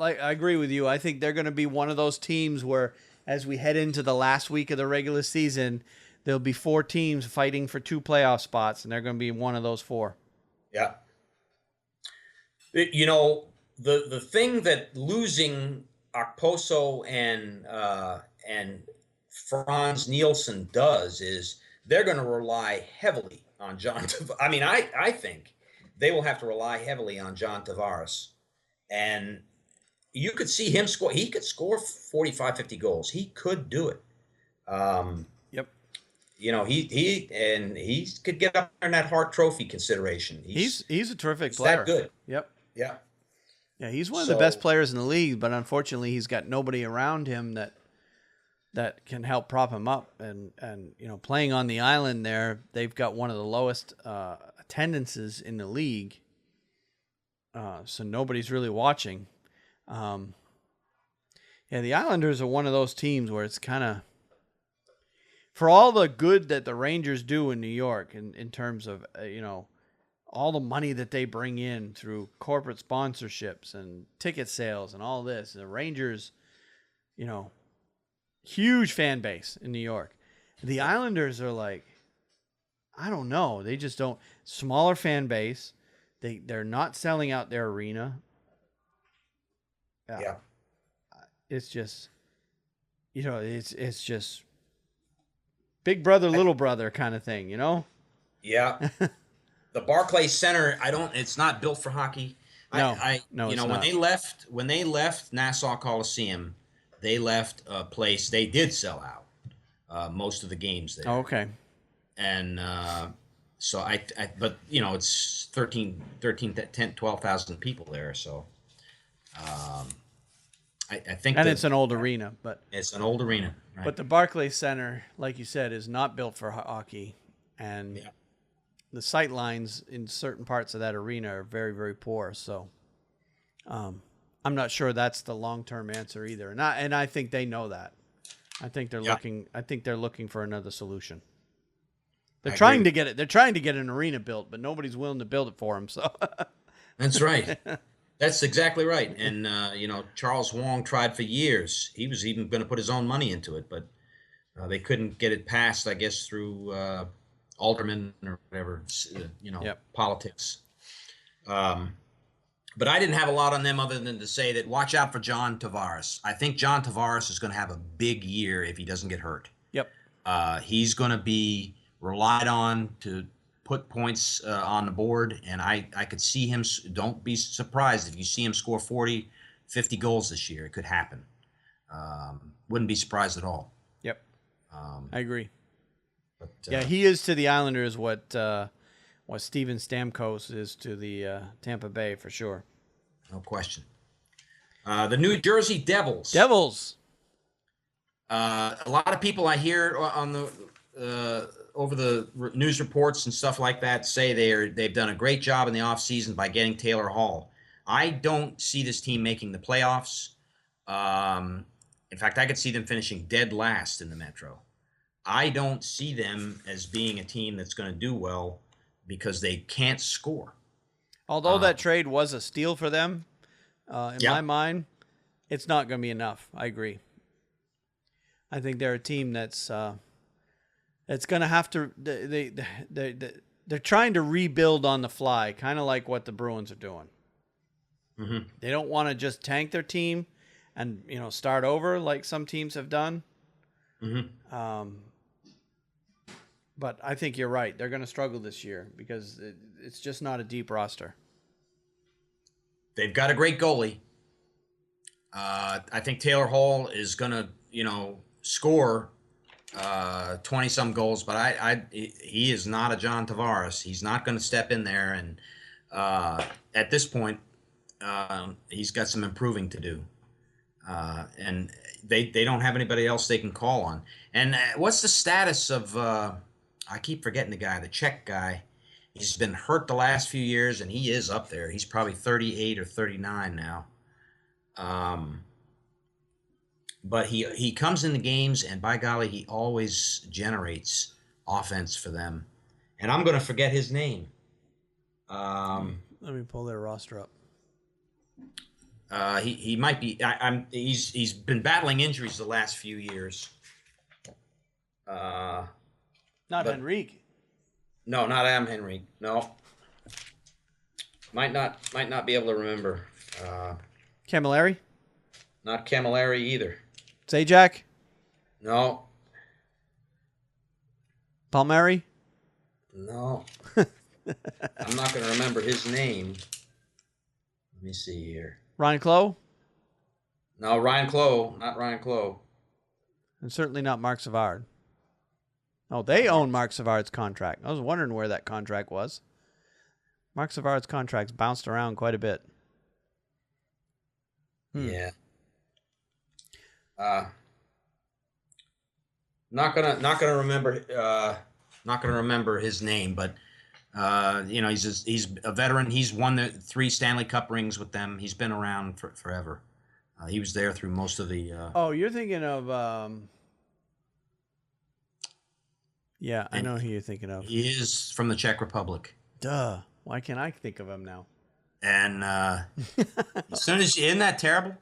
agree with you. I think they're going to be one of those teams where, as we head into the last week of the regular season, there'll be 4 teams fighting for 2 playoff spots, and they're going to be one of those 4. Yeah. You know, the thing that losing Okposo and Franz Nielsen does is they're going to rely heavily on John. I mean, I think they will have to rely heavily on John Tavares, and you could see him score. He could score 45, 50 goals. He could do it. Yep. You know, he could get up there in that Hart Trophy consideration. He's a terrific player. That good. Yep. Yeah. Yeah, he's one of the best players in the league, but unfortunately, he's got nobody around him that can help prop him up. And you know, playing on the island there, they've got one of the lowest attendances in the league, so nobody's really watching. Yeah, the Islanders are one of those teams where it's kind of, for all the good that the Rangers do in New York in terms of, you know, all the money that they bring in through corporate sponsorships and ticket sales and all this, the Rangers, you know, huge fan base in New York. The Islanders are like, I don't know. They just don't. Smaller fan base. They're not selling out their arena. Yeah. It's just, you know, it's just big brother, little brother kind of thing, you know? Yeah. The Barclays Center, it's not built for hockey. No, you know, when they left Nassau Coliseum, they left a place they did sell out most of the games there. Oh, okay. And so but you know, it's 13, 10, 12,000 people there. So I think, and it's an old arena, but it's an old arena. Right? But the Barclays Center, like you said, is not built for hockey, and the sight lines in certain parts of that arena are very, very poor. So I'm not sure that's the long-term answer either. And I think they know that. I think they're looking for another solution. They're trying to get it. They're trying to get an arena built, but nobody's willing to build it for them. So that's right. That's exactly right. And you know, Charles Wong tried for years. He was even going to put his own money into it, but they couldn't get it passed, I guess, through aldermen or whatever, you know, politics. But I didn't have a lot on them other than to say that watch out for John Tavares. I think John Tavares is going to have a big year if he doesn't get hurt. Yep. He's going to be relied on to put points on the board, and I could see him. Don't be surprised if you see him score 40, 50 goals this year. It could happen. Wouldn't be surprised at all. Yep. I agree. But, yeah, he is to the Islanders what Steven Stamkos is to the Tampa Bay for sure. No question. The New Jersey Devils. A lot of people I hear on the over the news reports and stuff like that say they've done a great job in the offseason by getting Taylor Hall. I don't see this team making the playoffs. In fact, I could see them finishing dead last in the Metro. I don't see them as being a team that's going to do well because they can't score. Although that trade was a steal for them, in my mind, it's not going to be enough. I agree. I think they're a team that's going to have to. They're trying to rebuild on the fly, kind of like what the Bruins are doing. Mm-hmm. They don't want to just tank their team and start over like some teams have done. Mm-hmm. But I think you're right. They're going to struggle this year because it's just not a deep roster. They've got a great goalie. I think Taylor Hall is going to, score 20-some goals, but he is not a John Tavares. He's not going to step in there. And at this point, he's got some improving to do. And they don't have anybody else they can call on. And what's the status of I keep forgetting the Czech guy. He's been hurt the last few years, and he is up there. He's probably 38 or 39 now. But he comes in the games, and by golly, he always generates offense for them. And I'm going to forget his name. Let me pull their roster up. He might be. He's been battling injuries the last few years. Not Henrique. No, not Henrique. No. Might not be able to remember. Camilleri? Not Camilleri either. Zajac? No. Palmieri? No. I'm not going to remember his name. Let me see here. Ryan Clough? No, Ryan Clough. Not Ryan Clough. And certainly not Mark Savard. Oh, they own Mark Savard's contract. I was wondering where that contract was. Mark Savard's contract's bounced around quite a bit. Yeah. Not gonna remember his name, but he's a veteran. He's won the 3 Stanley Cup rings with them. He's been around forever. He was there through most of the. Oh, you're thinking of. Yeah, I know who you're thinking of. He is from the Czech Republic. Duh. Why can't I think of him now? And as soon as isn't that terrible?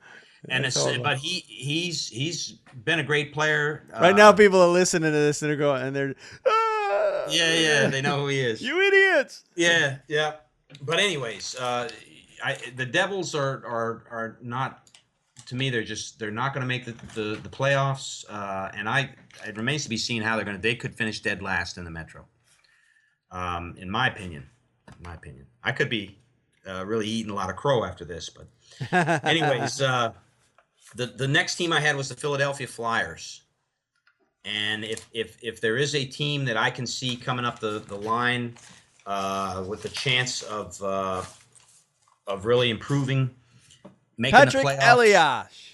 And but he's been a great player. Right now, people are listening to this and they're going, and they're, yeah, they know who he is. You idiots! Yeah. But anyways, the Devils are not. To me, they're not going to make the playoffs. And it remains to be seen how they could finish dead last in the Metro. In my opinion, I could be really eating a lot of crow after this, but anyways. The next team I had was the Philadelphia Flyers, and if there is a team that I can see coming up the line with a chance of really improving, making Patrick the playoffs. Elias.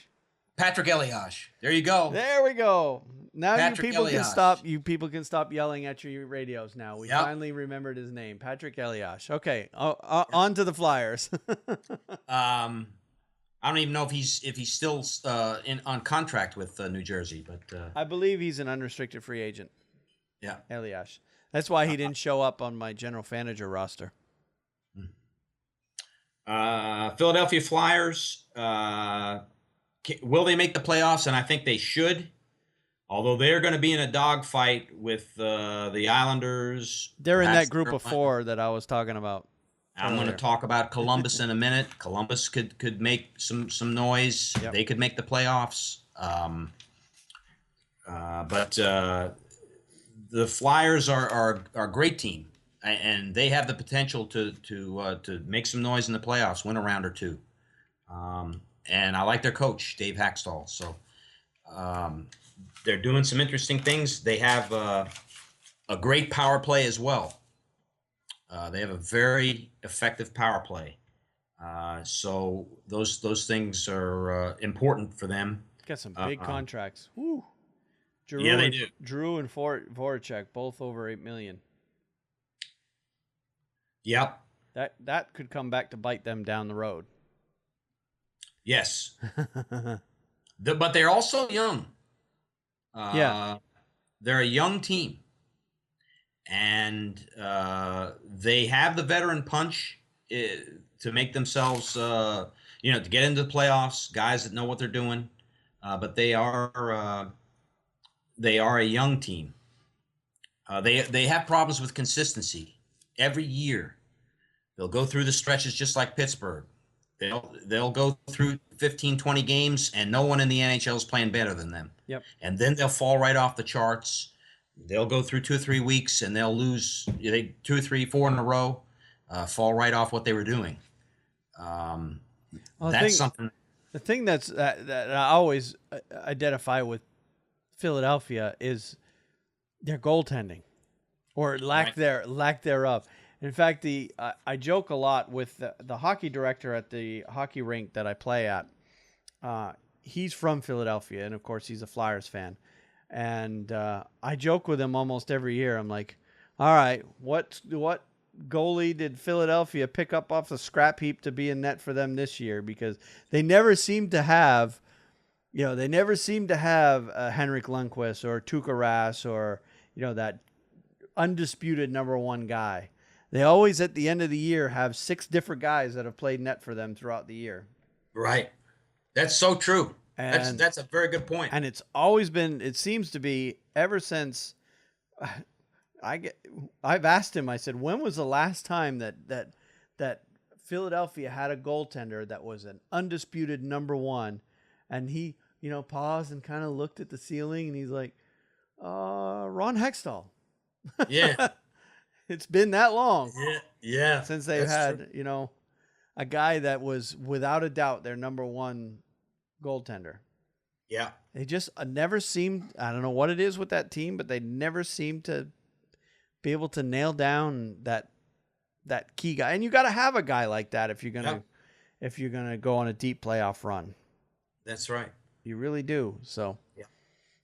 Patrick Elias. There you go. There we go. Now Patrick you people Elias. can stop. You people can stop yelling at your radios now. We Yep. finally remembered his name, Patrick Elias. Okay, on to the Flyers. I don't even know if he's still on contract with New Jersey, but I believe he's an unrestricted free agent. yeah. Elias. That's why he didn't show up on my general manager roster. Philadelphia Flyers. Will they make the playoffs? And I think they should. Although they're going to be in a dogfight with the Islanders. They're in perhaps that group of Carolina. 4 that I was talking about. I'm going to talk about Columbus in a minute. Columbus could make some noise. Yep. They could make the playoffs. But the Flyers are a great team, and they have the potential to make some noise in the playoffs, win a round or two. And I like their coach, Dave Haxtell. So they're doing some interesting things. They have a great power play as well. They have a very effective power play. So those things are important for them. Got some big contracts. Woo. Yeah, they do. Drew and Voracek, both over $8 million. Yep. That could come back to bite them down the road. Yes. But they're also young. Yeah. They're a young team. And they have the veteran punch to make themselves, to get into the playoffs, guys that know what they're doing. But they are a young team. They have problems with consistency. Every year, they'll go through the stretches just like Pittsburgh. They'll go through 15, 20 games, and no one in the NHL is playing better than them. Yep. And then they'll fall right off the charts. They'll go through 2 or 3 weeks, and they'll lose 2 or 3, 4 in a row, fall right off what they were doing. That's something. The thing that I always identify with Philadelphia is their goaltending, or lack thereof. In fact, I joke a lot with the hockey director at the hockey rink that I play at. He's from Philadelphia, and of course, he's a Flyers fan. And I joke with him almost every year. I'm like, all right, what goalie did Philadelphia pick up off the scrap heap to be in net for them this year? Because they never seem to have, Henrik Lundqvist or Tuukka Rask or, that undisputed number one guy. They always, at the end of the year, have 6 different guys that have played net for them throughout the year. Right. That's so true. And, that's a very good point. And it's always been, it seems to be, ever since I've asked him, I said, when was the last time that Philadelphia had a goaltender that was an undisputed number one? And he, paused and kind of looked at the ceiling, and he's like, Ron Hextall. Yeah. It's been that long. Yeah. Since they've had, a guy that was without a doubt their number one goaltender. Yeah. They just never seemed, I don't know what it is with that team, but they never seem to be able to nail down that key guy. And you got to have a guy like that if you're going to go on a deep playoff run. That's right. You really do. So yeah.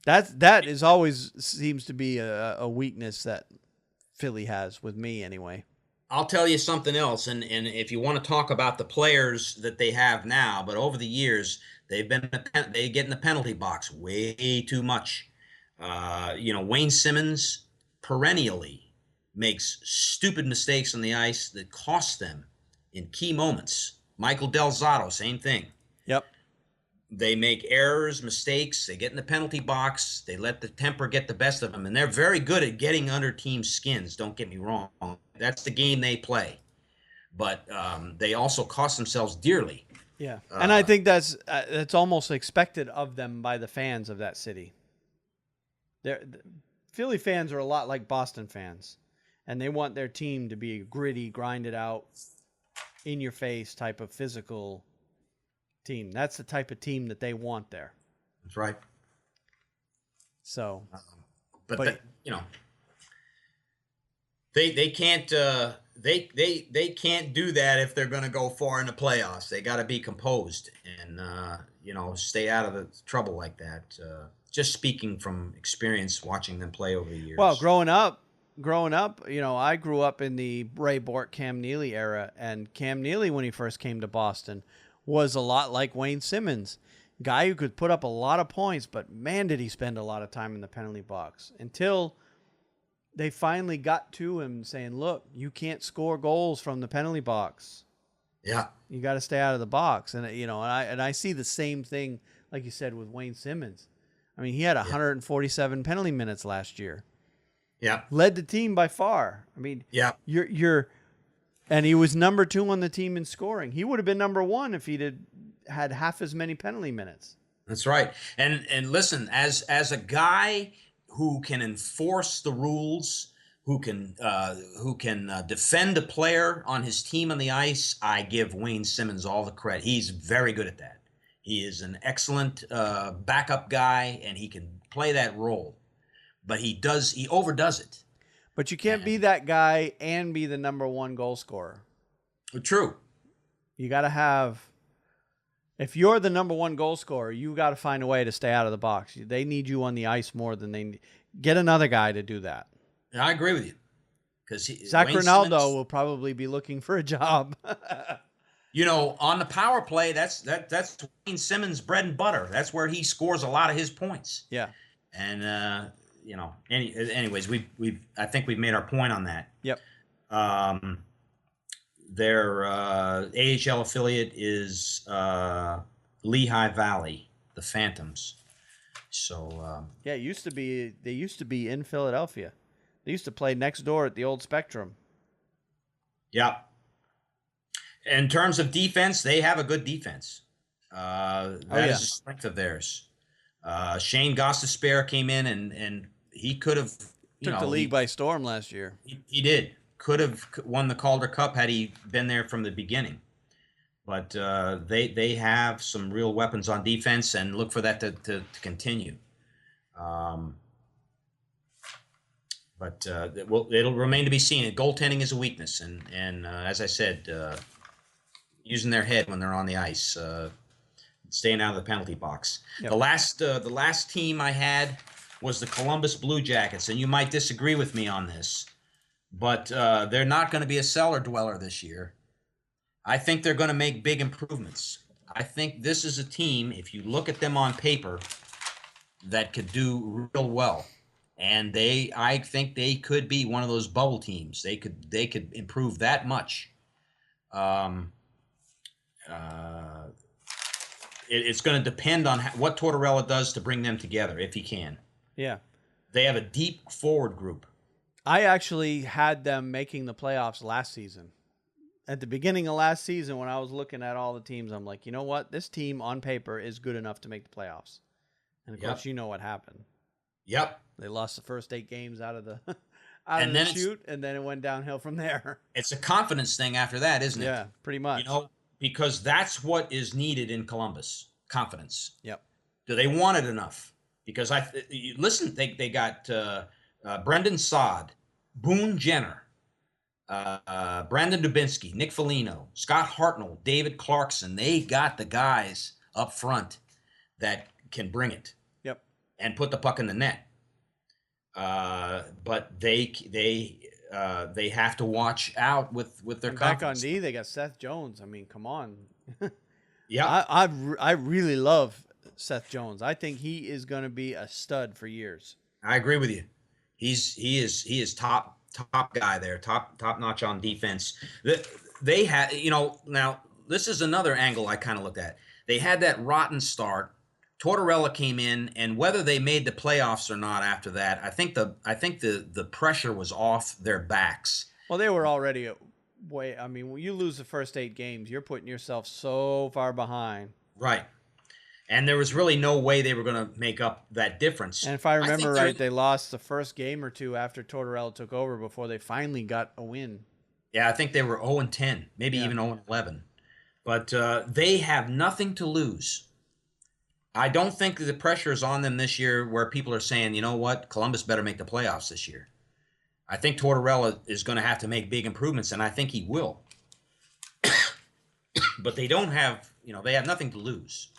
That is always seems to be a weakness that Philly has with me anyway. I'll tell you something else, and if you want to talk about the players that they have now, but over the years they get in the penalty box way too much. Wayne Simmons perennially makes stupid mistakes on the ice that cost them in key moments. Michael Del Zotto, same thing. Yep. They make errors, mistakes. They get in the penalty box. They let the temper get the best of them. And they're very good at getting under team skins. Don't get me wrong. That's the game they play. But they also cost themselves dearly. Yeah. And I think that's almost expected of them by the fans of that city. Philly fans are a lot like Boston fans. And they want their team to be gritty, grinded out, in your face type of physical team. That's the type of team that they want there. That's right. So, but they can't they can't do that if they're going to go far in the playoffs. They got to be composed and stay out of the trouble like that. Just speaking from experience, watching them play over the years. Well, growing up, I grew up in the Ray Bork, Cam Neely era, and Cam Neely, when he first came to Boston, was a lot like Wayne Simmons, guy who could put up a lot of points, but man, did he spend a lot of time in the penalty box until they finally got to him saying, look, you can't score goals from the penalty box. Yeah. You got to stay out of the box. And, and I see the same thing, like you said, with Wayne Simmons. I mean, he had 147 penalty minutes last year. Yeah. Led the team by far. I mean, yeah. And he was number 2 on the team in scoring. He would have been number 1 if he'd had half as many penalty minutes. That's right. And listen, as a guy who can enforce the rules, who can defend a player on his team on the ice, I give Wayne Simmons all the credit. He's very good at that. He is an excellent backup guy, and he can play that role. But he overdoes it. But you can't be that guy and be the number 1 goal scorer. True. You got to have, if you're the number 1 goal scorer, you got to find a way to stay out of the box. They need you on the ice more than they get another guy to do that. And I agree with you. Because Zach Ronaldo will probably be looking for a job. On the power play, that's Wayne Simmons' bread and butter. That's where he scores a lot of his points. Yeah. And anyways, I think we've made our point on that. Yep. Their AHL affiliate is Lehigh Valley, the Phantoms. So yeah, they used to be in Philadelphia. They used to play next door at the old Spectrum. Yeah. In terms of defense, they have a good defense. That is a strength of theirs. Shane Gostisbehere came in and he could have took the league by storm last year. He did. Could have won the Calder Cup had he been there from the beginning. But they have some real weapons on defense, and look for that to continue. But it'll remain to be seen. Goaltending is a weakness, and as I said, using their head when they're on the ice, staying out of the penalty box. Yep. The last team I had was the Columbus Blue Jackets, and you might disagree with me on this, but they're not going to be a cellar dweller this year. I think they're going to make big improvements. I think this is a team, if you look at them on paper, that could do real well. And I think they could be one of those bubble teams. They could improve that much. It's going to depend on what Tortorella does to bring them together, if he can. Yeah. They have a deep forward group. I actually had them making the playoffs last season. At the beginning of last season, when I was looking at all the teams, I'm like, you know what? This team on paper is good enough to make the playoffs. And of course, you know what happened. Yep. They lost the first 8 games out of the out of the chute, and then it went downhill from there. It's a confidence thing after that, isn't it? Yeah, pretty much. Because that's what is needed in Columbus. Confidence. Yep. Do they want it enough? Because listen, they got Brendan Saad, Boone Jenner, Brandon Dubinsky, Nick Foligno, Scott Hartnell, David Clarkson. They got the guys up front that can bring it. Yep. And put the puck in the net. But they have to watch out with their back confidence. on D. They got Seth Jones. I mean, come on. Yeah, I really love Seth Jones. I think he is going to be a stud for years. I agree with you. He is top guy there, top notch on defense. They had, now this is another angle I kind of looked at. They had that rotten start. Tortorella came in, and whether they made the playoffs or not after that, I think the pressure was off their backs. Well, they were already way. I mean, when you lose the first 8 games, you're putting yourself so far behind. Right. And there was really no way they were going to make up that difference. And if I remember right, they lost the first game or 2 after Tortorella took over before they finally got a win. Yeah, I think they were 0-10, maybe even 0-11. But they have nothing to lose. I don't think the pressure is on them this year where people are saying, you know what, Columbus better make the playoffs this year. I think Tortorella is going to have to make big improvements, and I think he will. But they don't have, they have nothing to lose.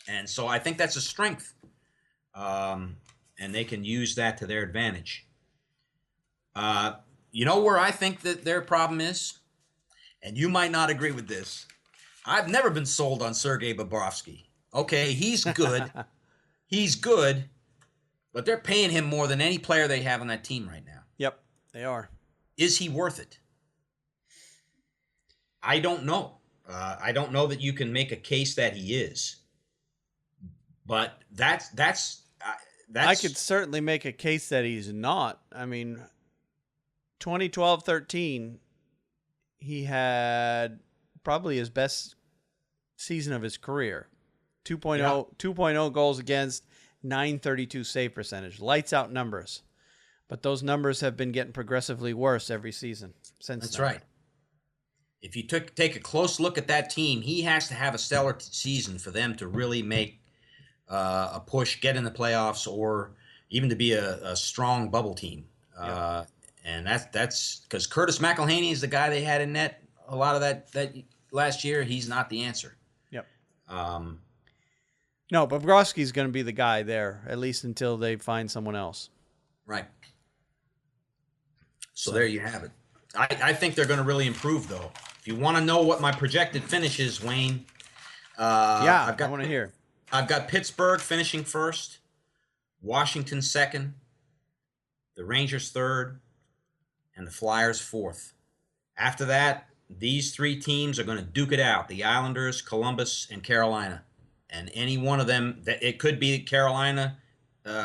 And so I think that's a strength. And they can use that to their advantage. Where I think that their problem is? And you might not agree with this. I've never been sold on Sergei Bobrovsky. Okay, he's good. He's good. But they're paying him more than any player they have on that team right now. Yep, they are. Is he worth it? I don't know. I don't know that you can make a case that he is. But that's I could certainly make a case that he's not. I mean, 2012-13, he had probably his best season of his career. 2.0 goals against, 932 save percentage. Lights out numbers. But those numbers have been getting progressively worse every season since That's then. right. If you take a close look at that team, he has to have a stellar season for them to really make a push, get in the playoffs, or even to be a strong bubble team. And that's because Curtis McElhaney is the guy they had in net a lot of that last year. He's not the answer. Yep. No, Bobrovsky's going to be the guy there, at least until they find someone else. Right. So there you have it. I think they're going to really improve, though. If you want to know what my projected finish is, Wayne. I want to hear. I've got Pittsburgh finishing first, Washington second, the Rangers third, and the Flyers fourth. After that, these 3 teams are going to duke it out: the Islanders, Columbus, and Carolina. And any one of them, it could be Carolina,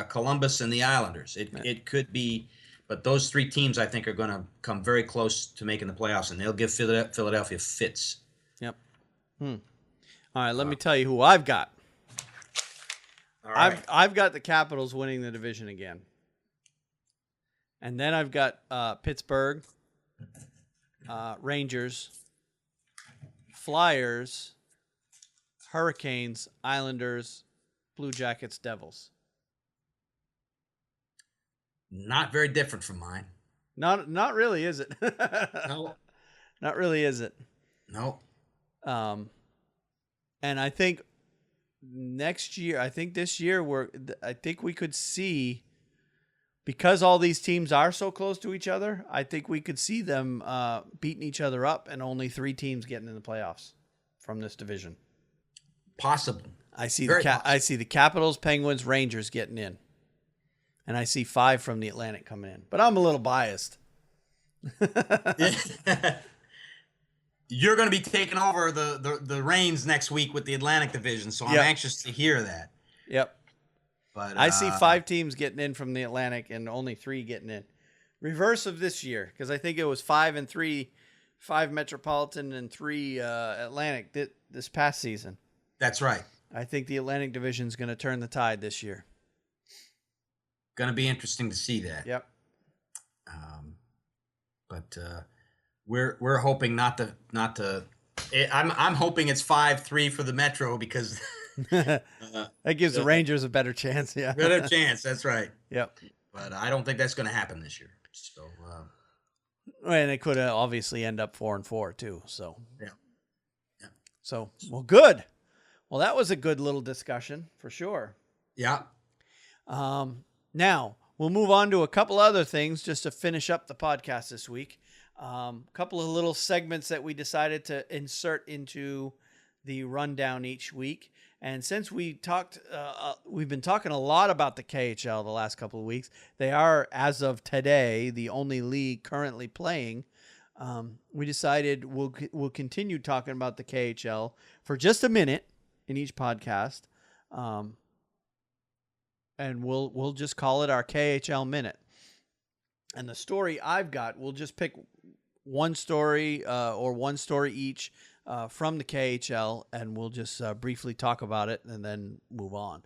Columbus, and the Islanders. It could be, but those 3 teams I think are going to come very close to making the playoffs, and they'll give Philadelphia fits. Yep. All right, let me tell you who I've got. All right. I've got the Capitals winning the division again. And then I've got Pittsburgh, Rangers, Flyers, Hurricanes, Islanders, Blue Jackets, Devils. Not very different from mine. Not really, is it? No, Not really, is it? no. And I think next year, I think this year, I think we could see, because all these teams are so close to each other, I think we could see them beating each other up, and only 3 teams getting in the playoffs from this division. Possible. I see Very I see the Capitals, Penguins, Rangers getting in, and I see 5 from the Atlantic coming in. But I'm a little biased. You're going to be taking over the reins next week with the Atlantic Division, so I'm anxious to hear that. Yep. But I see 5 teams getting in from the Atlantic and only 3 getting in. Reverse of this year, because I think it was 5 and 3, 5 Metropolitan and 3 Atlantic this past season. That's right. I think the Atlantic Division is going to turn the tide this year. Going to be interesting to see that. Yep. But we're hoping not to. I'm hoping it's 5-3 for the Metro because that gives the Rangers a better chance. Yeah, better chance. That's right. Yep. But I don't think that's going to happen this year. So, and it could obviously end up 4-4 too. So yeah. So good. Well, that was a good little discussion for sure. Yeah. Now we'll move on to a couple other things just to finish up the podcast this week. A couple of little segments that we decided to insert into the rundown each week. And since we've been talking a lot about the KHL the last couple of weeks. They are, as of today, the only league currently playing. We decided we'll continue talking about the KHL for just a minute in each podcast. And we'll just call it our KHL minute. And the story I've got, we'll just pick one story or one story each from the KHL, and we'll just briefly talk about it and then move on.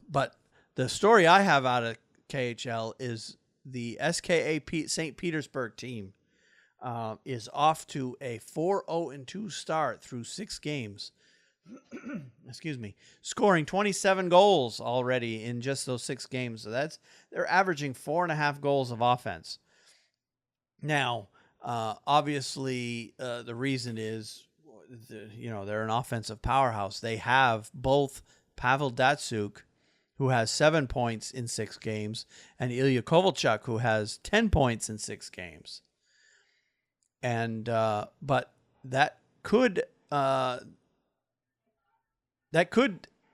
But the story I have out of KHL is the SKA St. Petersburg team is off to a 4-0-2 start through 6 games. Excuse me, scoring 27 goals already in just those 6 games. So they're averaging 4.5 goals of offense. Now, obviously, the reason is, they're an offensive powerhouse. They have both Pavel Datsyuk, who has 7 points in 6 games, and Ilya Kovalchuk, who has 10 points in 6 games. And but that could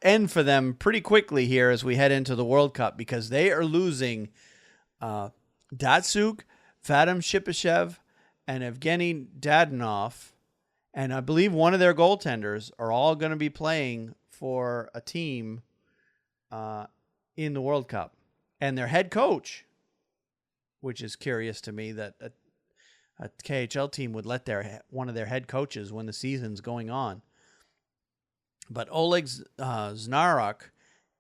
end for them pretty quickly here as we head into the World Cup, because they are losing Datsyuk, Vadim Shipashev, and Evgeny Dadonov, and I believe one of their goaltenders are all going to be playing for a team in the World Cup. And their head coach, which is curious to me that a KHL team would let one of their head coaches when the season's going on. But Oleg Znarok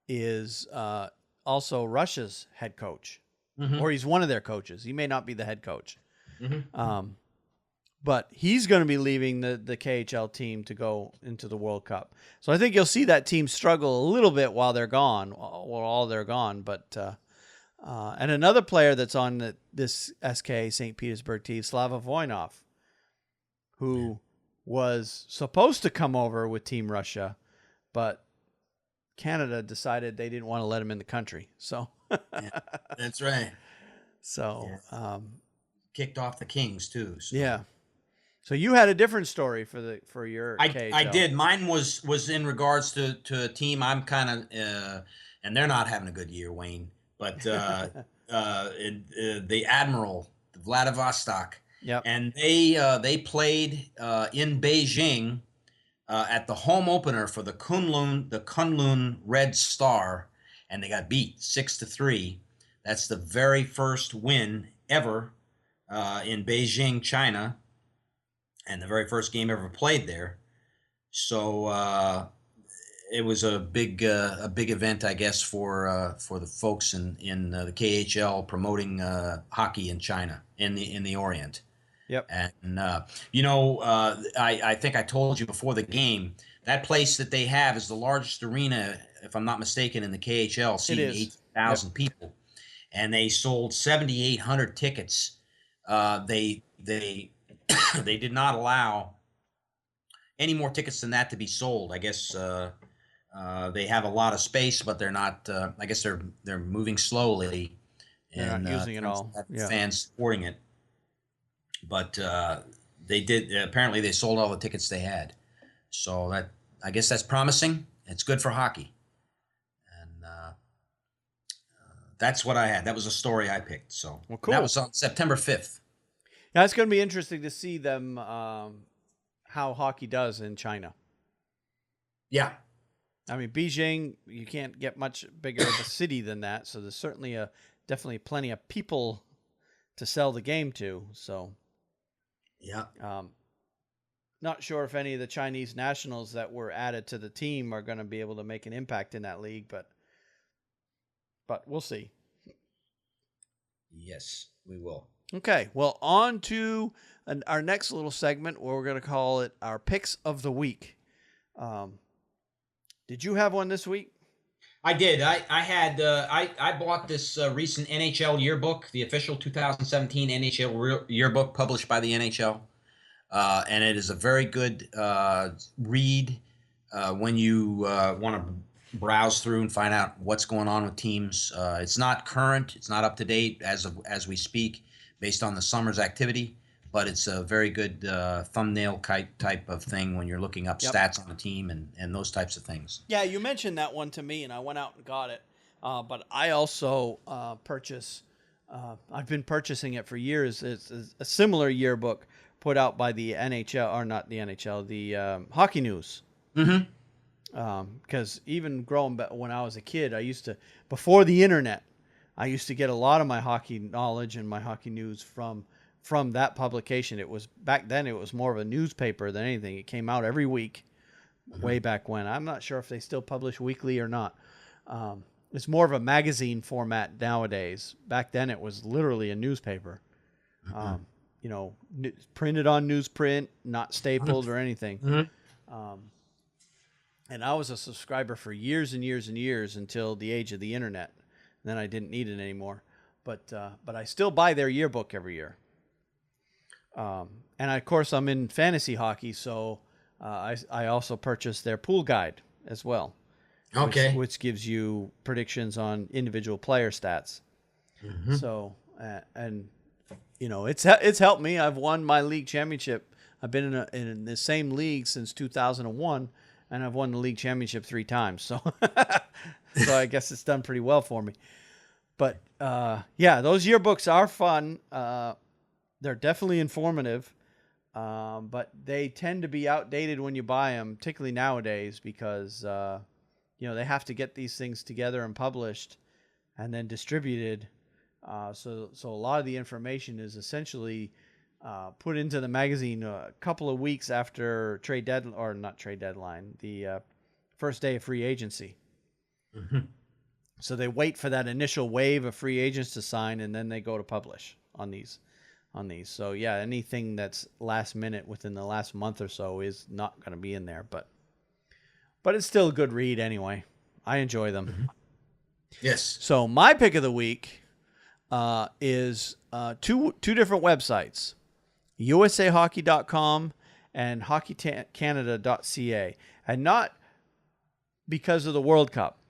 is also Russia's head coach, or he's one of their coaches. He may not be the head coach. But he's going to be leaving the KHL team to go into the World Cup. So I think you'll see that team struggle a little bit while they're gone, or all they're gone. But and another player that's on this SK St. Petersburg team, Slava Voinov, who was supposed to come over with Team Russia, but Canada decided they didn't want to let him in the country. So yeah, that's right. So kicked off the Kings too. So. Yeah. So you had a different story for your KHL. I did. Mine was in regards to a team I'm kind of and they're not having a good year, Wayne. But the Admiral, Vladivostok. Yep. And they played in Beijing at the home opener for the Kunlun Red Star, and they got beat 6-3. That's the very first win ever in Beijing, China, and the very first game ever played there. So it was a big event, I guess, for the folks in the KHL promoting hockey in China, in the Orient. Yep. And I think I told you before the game, that place that they have is the largest arena, if I'm not mistaken, in the KHL, seating 18,000 people. and they sold 7,800 tickets. They they did not allow any more tickets than that to be sold. I guess they have a lot of space, but they're not. I guess they're moving slowly They're not in using it terms all. of Yeah. fans supporting it. But they did. Apparently, they sold all the tickets they had. So that, I guess that's promising. It's good for hockey, and that's what I had. That was a story I picked. So Well, that cool. was on September 5th. Yeah, it's going to be interesting to see them how hockey does in China. Yeah. I mean, Beijing, you can't get much bigger of a city than that, so there's certainly definitely plenty of people to sell the game to. So, Yeah. not sure if any of the Chinese nationals that were added to the team are going to be able to make an impact in that league, but we'll see. Yes, we will. Okay, well, on to our next little segment where we're going to call it our picks of the week. Did you have one this week? I did. I bought this recent NHL yearbook, the official 2017 NHL yearbook published by the NHL, and it is a very good read when you want to browse through and find out what's going on with teams. It's not current, it's not up to date as we speak, based on the summer's activity, but it's a very good thumbnail type of thing when you're looking up stats on the team and those types of things. Yeah, you mentioned that one to me, and I went out and got it. But I also purchase. I've been purchasing it for years. It's a similar yearbook put out by the NHL, or not the NHL, the Hockey News. Mm-hmm. Because even growing back when I was a kid, I used to, before the internet, I used to get a lot of my hockey knowledge and my hockey news from that publication. It was back then, it was more of a newspaper than anything. It came out every week, way back when. I'm not sure if they still publish weekly or not. It's more of a magazine format nowadays. Back then, it was literally a newspaper. Printed on newsprint, not stapled or anything. And I was a subscriber for years and years and years until the age of the internet. Then I didn't need it anymore. But I still buy their yearbook every year. And of course, I'm in fantasy hockey, so I also purchased their pool guide as well. Okay. Which gives you predictions on individual player stats. Mm-hmm. So, it's helped me. I've won my league championship. I've been in the same league since 2001, and I've won the league championship 3 times. So, so I guess it's done pretty well for me. But those yearbooks are fun. They're definitely informative, but they tend to be outdated when you buy them, particularly nowadays, because they have to get these things together and published, and then distributed. So a lot of the information is essentially put into the magazine a couple of weeks after the first day of free agency. Mm-hmm. So they wait for that initial wave of free agents to sign, and then they go to publish on these. So yeah, anything that's last minute within the last month or so is not going to be in there, but it's still a good read anyway. I enjoy them. Mm-hmm. Yes. So my pick of the week is two different websites, usahockey.com and hockeycanada.ca, and not because of the World Cup.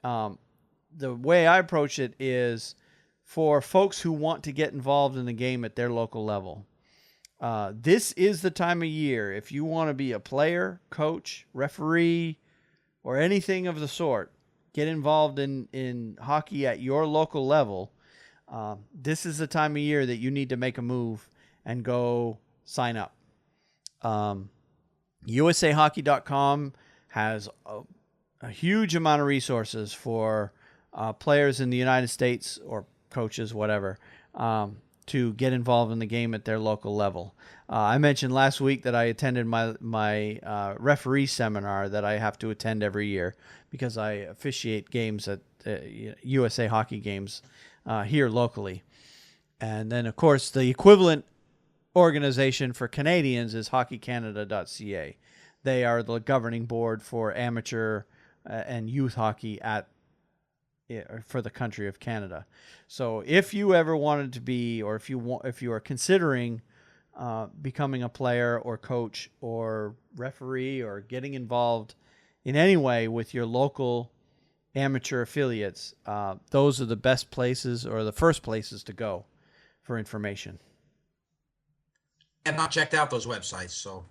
The way I approach it is for folks who want to get involved in the game at their local level. This is the time of year. If you want to be a player, coach, referee, or anything of the sort, get involved in hockey at your local level, this is the time of year that you need to make a move and go sign up. usahockey.com has a huge amount of resources for players in the United States, or coaches, whatever, to get involved in the game at their local level. I mentioned last week that I attended my referee seminar that I have to attend every year because I officiate games at USA Hockey games here locally. And then, of course, the equivalent organization for Canadians is hockeycanada.ca. They are the governing board for amateur and youth hockey at for the country of Canada. So if you ever wanted to be, or if you are considering becoming a player or coach or referee or getting involved in any way with your local amateur affiliates, those are the best places or the first places to go for information. I have not checked out those websites, so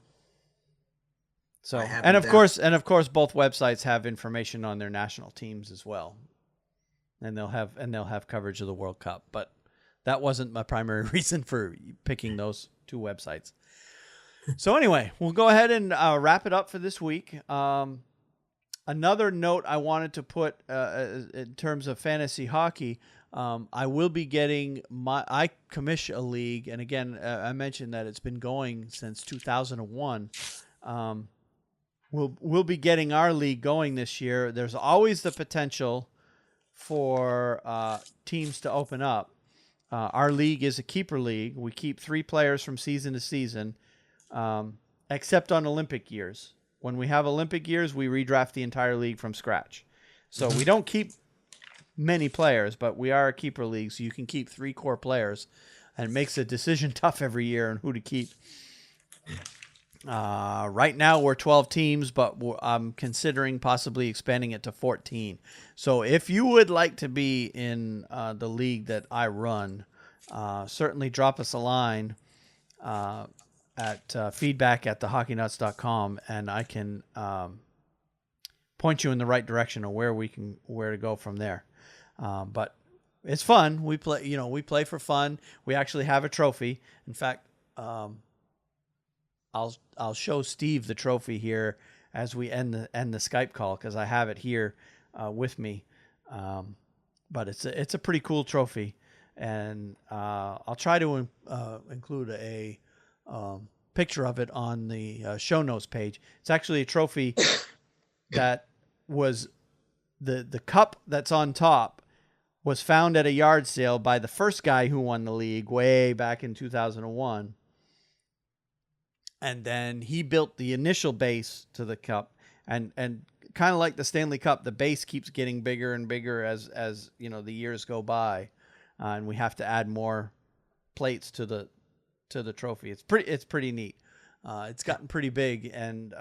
and of course, both websites have information on their national teams as well, and they'll have coverage of the World Cup. But that wasn't my primary reason for picking those two websites. So anyway, we'll go ahead and wrap it up for this week. Another note I wanted to put in terms of fantasy hockey, I will be getting I commission a league, and again, I mentioned that it's been going since 2001. We'll be getting our league going this year. There's always the potential for teams to open up. Our league is a keeper league. We keep 3 players from season to season, except on Olympic years. When we have Olympic years, we redraft the entire league from scratch. So we don't keep many players, but we are a keeper league, so you can keep 3 core players, and it makes the decision tough every year on who to keep. Right now we're 12 teams, but I'm considering possibly expanding it to 14. So if you would like to be in the league that I run, certainly drop us a line at feedback@thehockeynuts.com, and I can point you in the right direction of where to go from there. But it's fun. We play for fun. We actually have a trophy. In fact, I'll show Steve the trophy here as we end the Skype call, because I have it here with me. But it's a pretty cool trophy, and I'll try to include a picture of it on the show notes page. It's actually a trophy that was the cup that's on top was found at a yard sale by the first guy who won the league way back in 2001. And then he built the initial base to the cup, and kind of like the Stanley Cup, the base keeps getting bigger and bigger as the years go by, and we have to add more plates to the trophy. It's pretty neat. It's gotten pretty big, and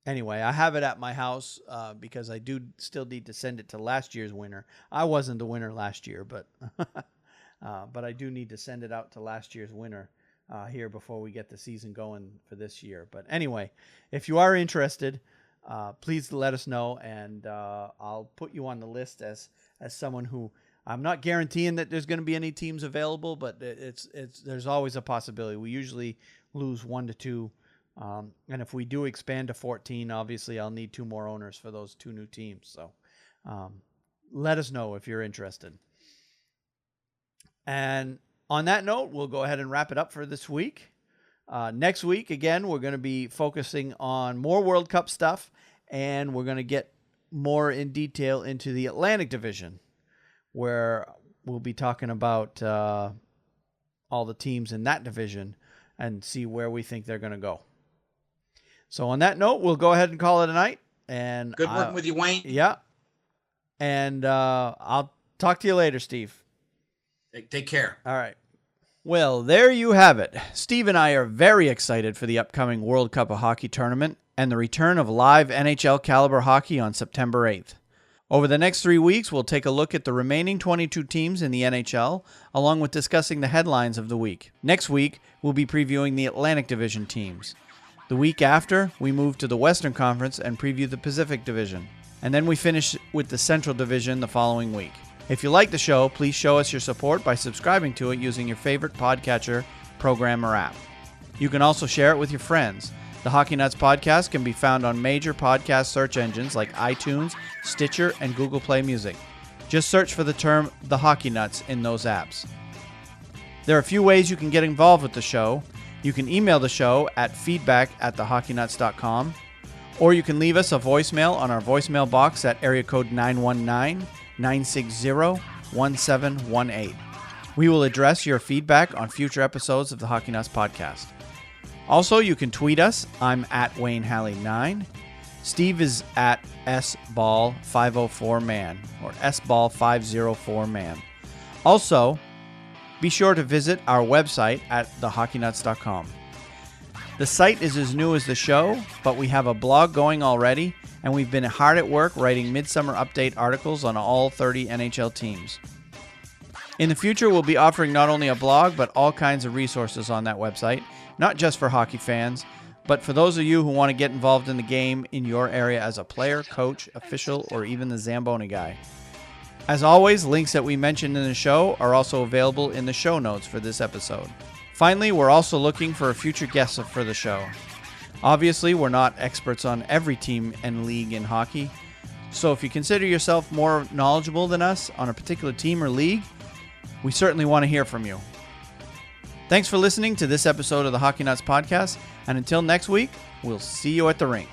anyway, I have it at my house because I do still need to send it to last year's winner. I wasn't the winner last year, but I do need to send it out to last year's winner here before we get the season going for this year. But anyway, if you are interested, please let us know, and I'll put you on the list as someone who, I'm not guaranteeing that there's going to be any teams available, but there's always a possibility. We usually lose 1 to 2, and if we do expand to 14, obviously I'll need 2 more owners for those 2 new teams. So let us know if you're interested. And on that note, we'll go ahead and wrap it up for this week. Next week, again, we're going to be focusing on more World Cup stuff, and we're going to get more in detail into the Atlantic Division, where we'll be talking about all the teams in that division and see where we think they're going to go. So on that note, we'll go ahead and call it a night. And good working with you, Wayne. Yeah. And I'll talk to you later, Steve. Take care. All right. Well, there you have it. Steve and I are very excited for the upcoming World Cup of Hockey tournament and the return of live NHL caliber hockey on September 8th. Over the next 3 weeks, we'll take a look at the remaining 22 teams in the NHL, along with discussing the headlines of the week. Next week, we'll be previewing the Atlantic Division teams. The week after, we move to the Western Conference and preview the Pacific Division. And then we finish with the Central Division the following week. If you like the show, please show us your support by subscribing to it using your favorite podcatcher, program, or app. You can also share it with your friends. The Hockey Nuts podcast can be found on major podcast search engines like iTunes, Stitcher, and Google Play Music. Just search for the term The Hockey Nuts in those apps. There are a few ways you can get involved with the show. You can email the show at feedback@thehockeynuts.com, or you can leave us a voicemail on our voicemail box at area code 919-960-1718. We will address your feedback on future episodes of the Hockey Nuts podcast. Also, you can tweet us. I'm at Wayne Halley 9. Steve is at sball504man or sball504man. Also, be sure to visit our website at thehockeynuts.com. The site is as new as the show, but we have a blog going already, and we've been hard at work writing midsummer update articles on all 30 NHL teams. In the future, we'll be offering not only a blog, but all kinds of resources on that website, not just for hockey fans, but for those of you who want to get involved in the game in your area as a player, coach, official, or even the Zamboni guy. As always, links that we mentioned in the show are also available in the show notes for this episode. Finally, we're also looking for a future guest for the show. Obviously, we're not experts on every team and league in hockey, so if you consider yourself more knowledgeable than us on a particular team or league, we certainly want to hear from you. Thanks for listening to this episode of the Hockey Nuts Podcast, and until next week, we'll see you at the rink.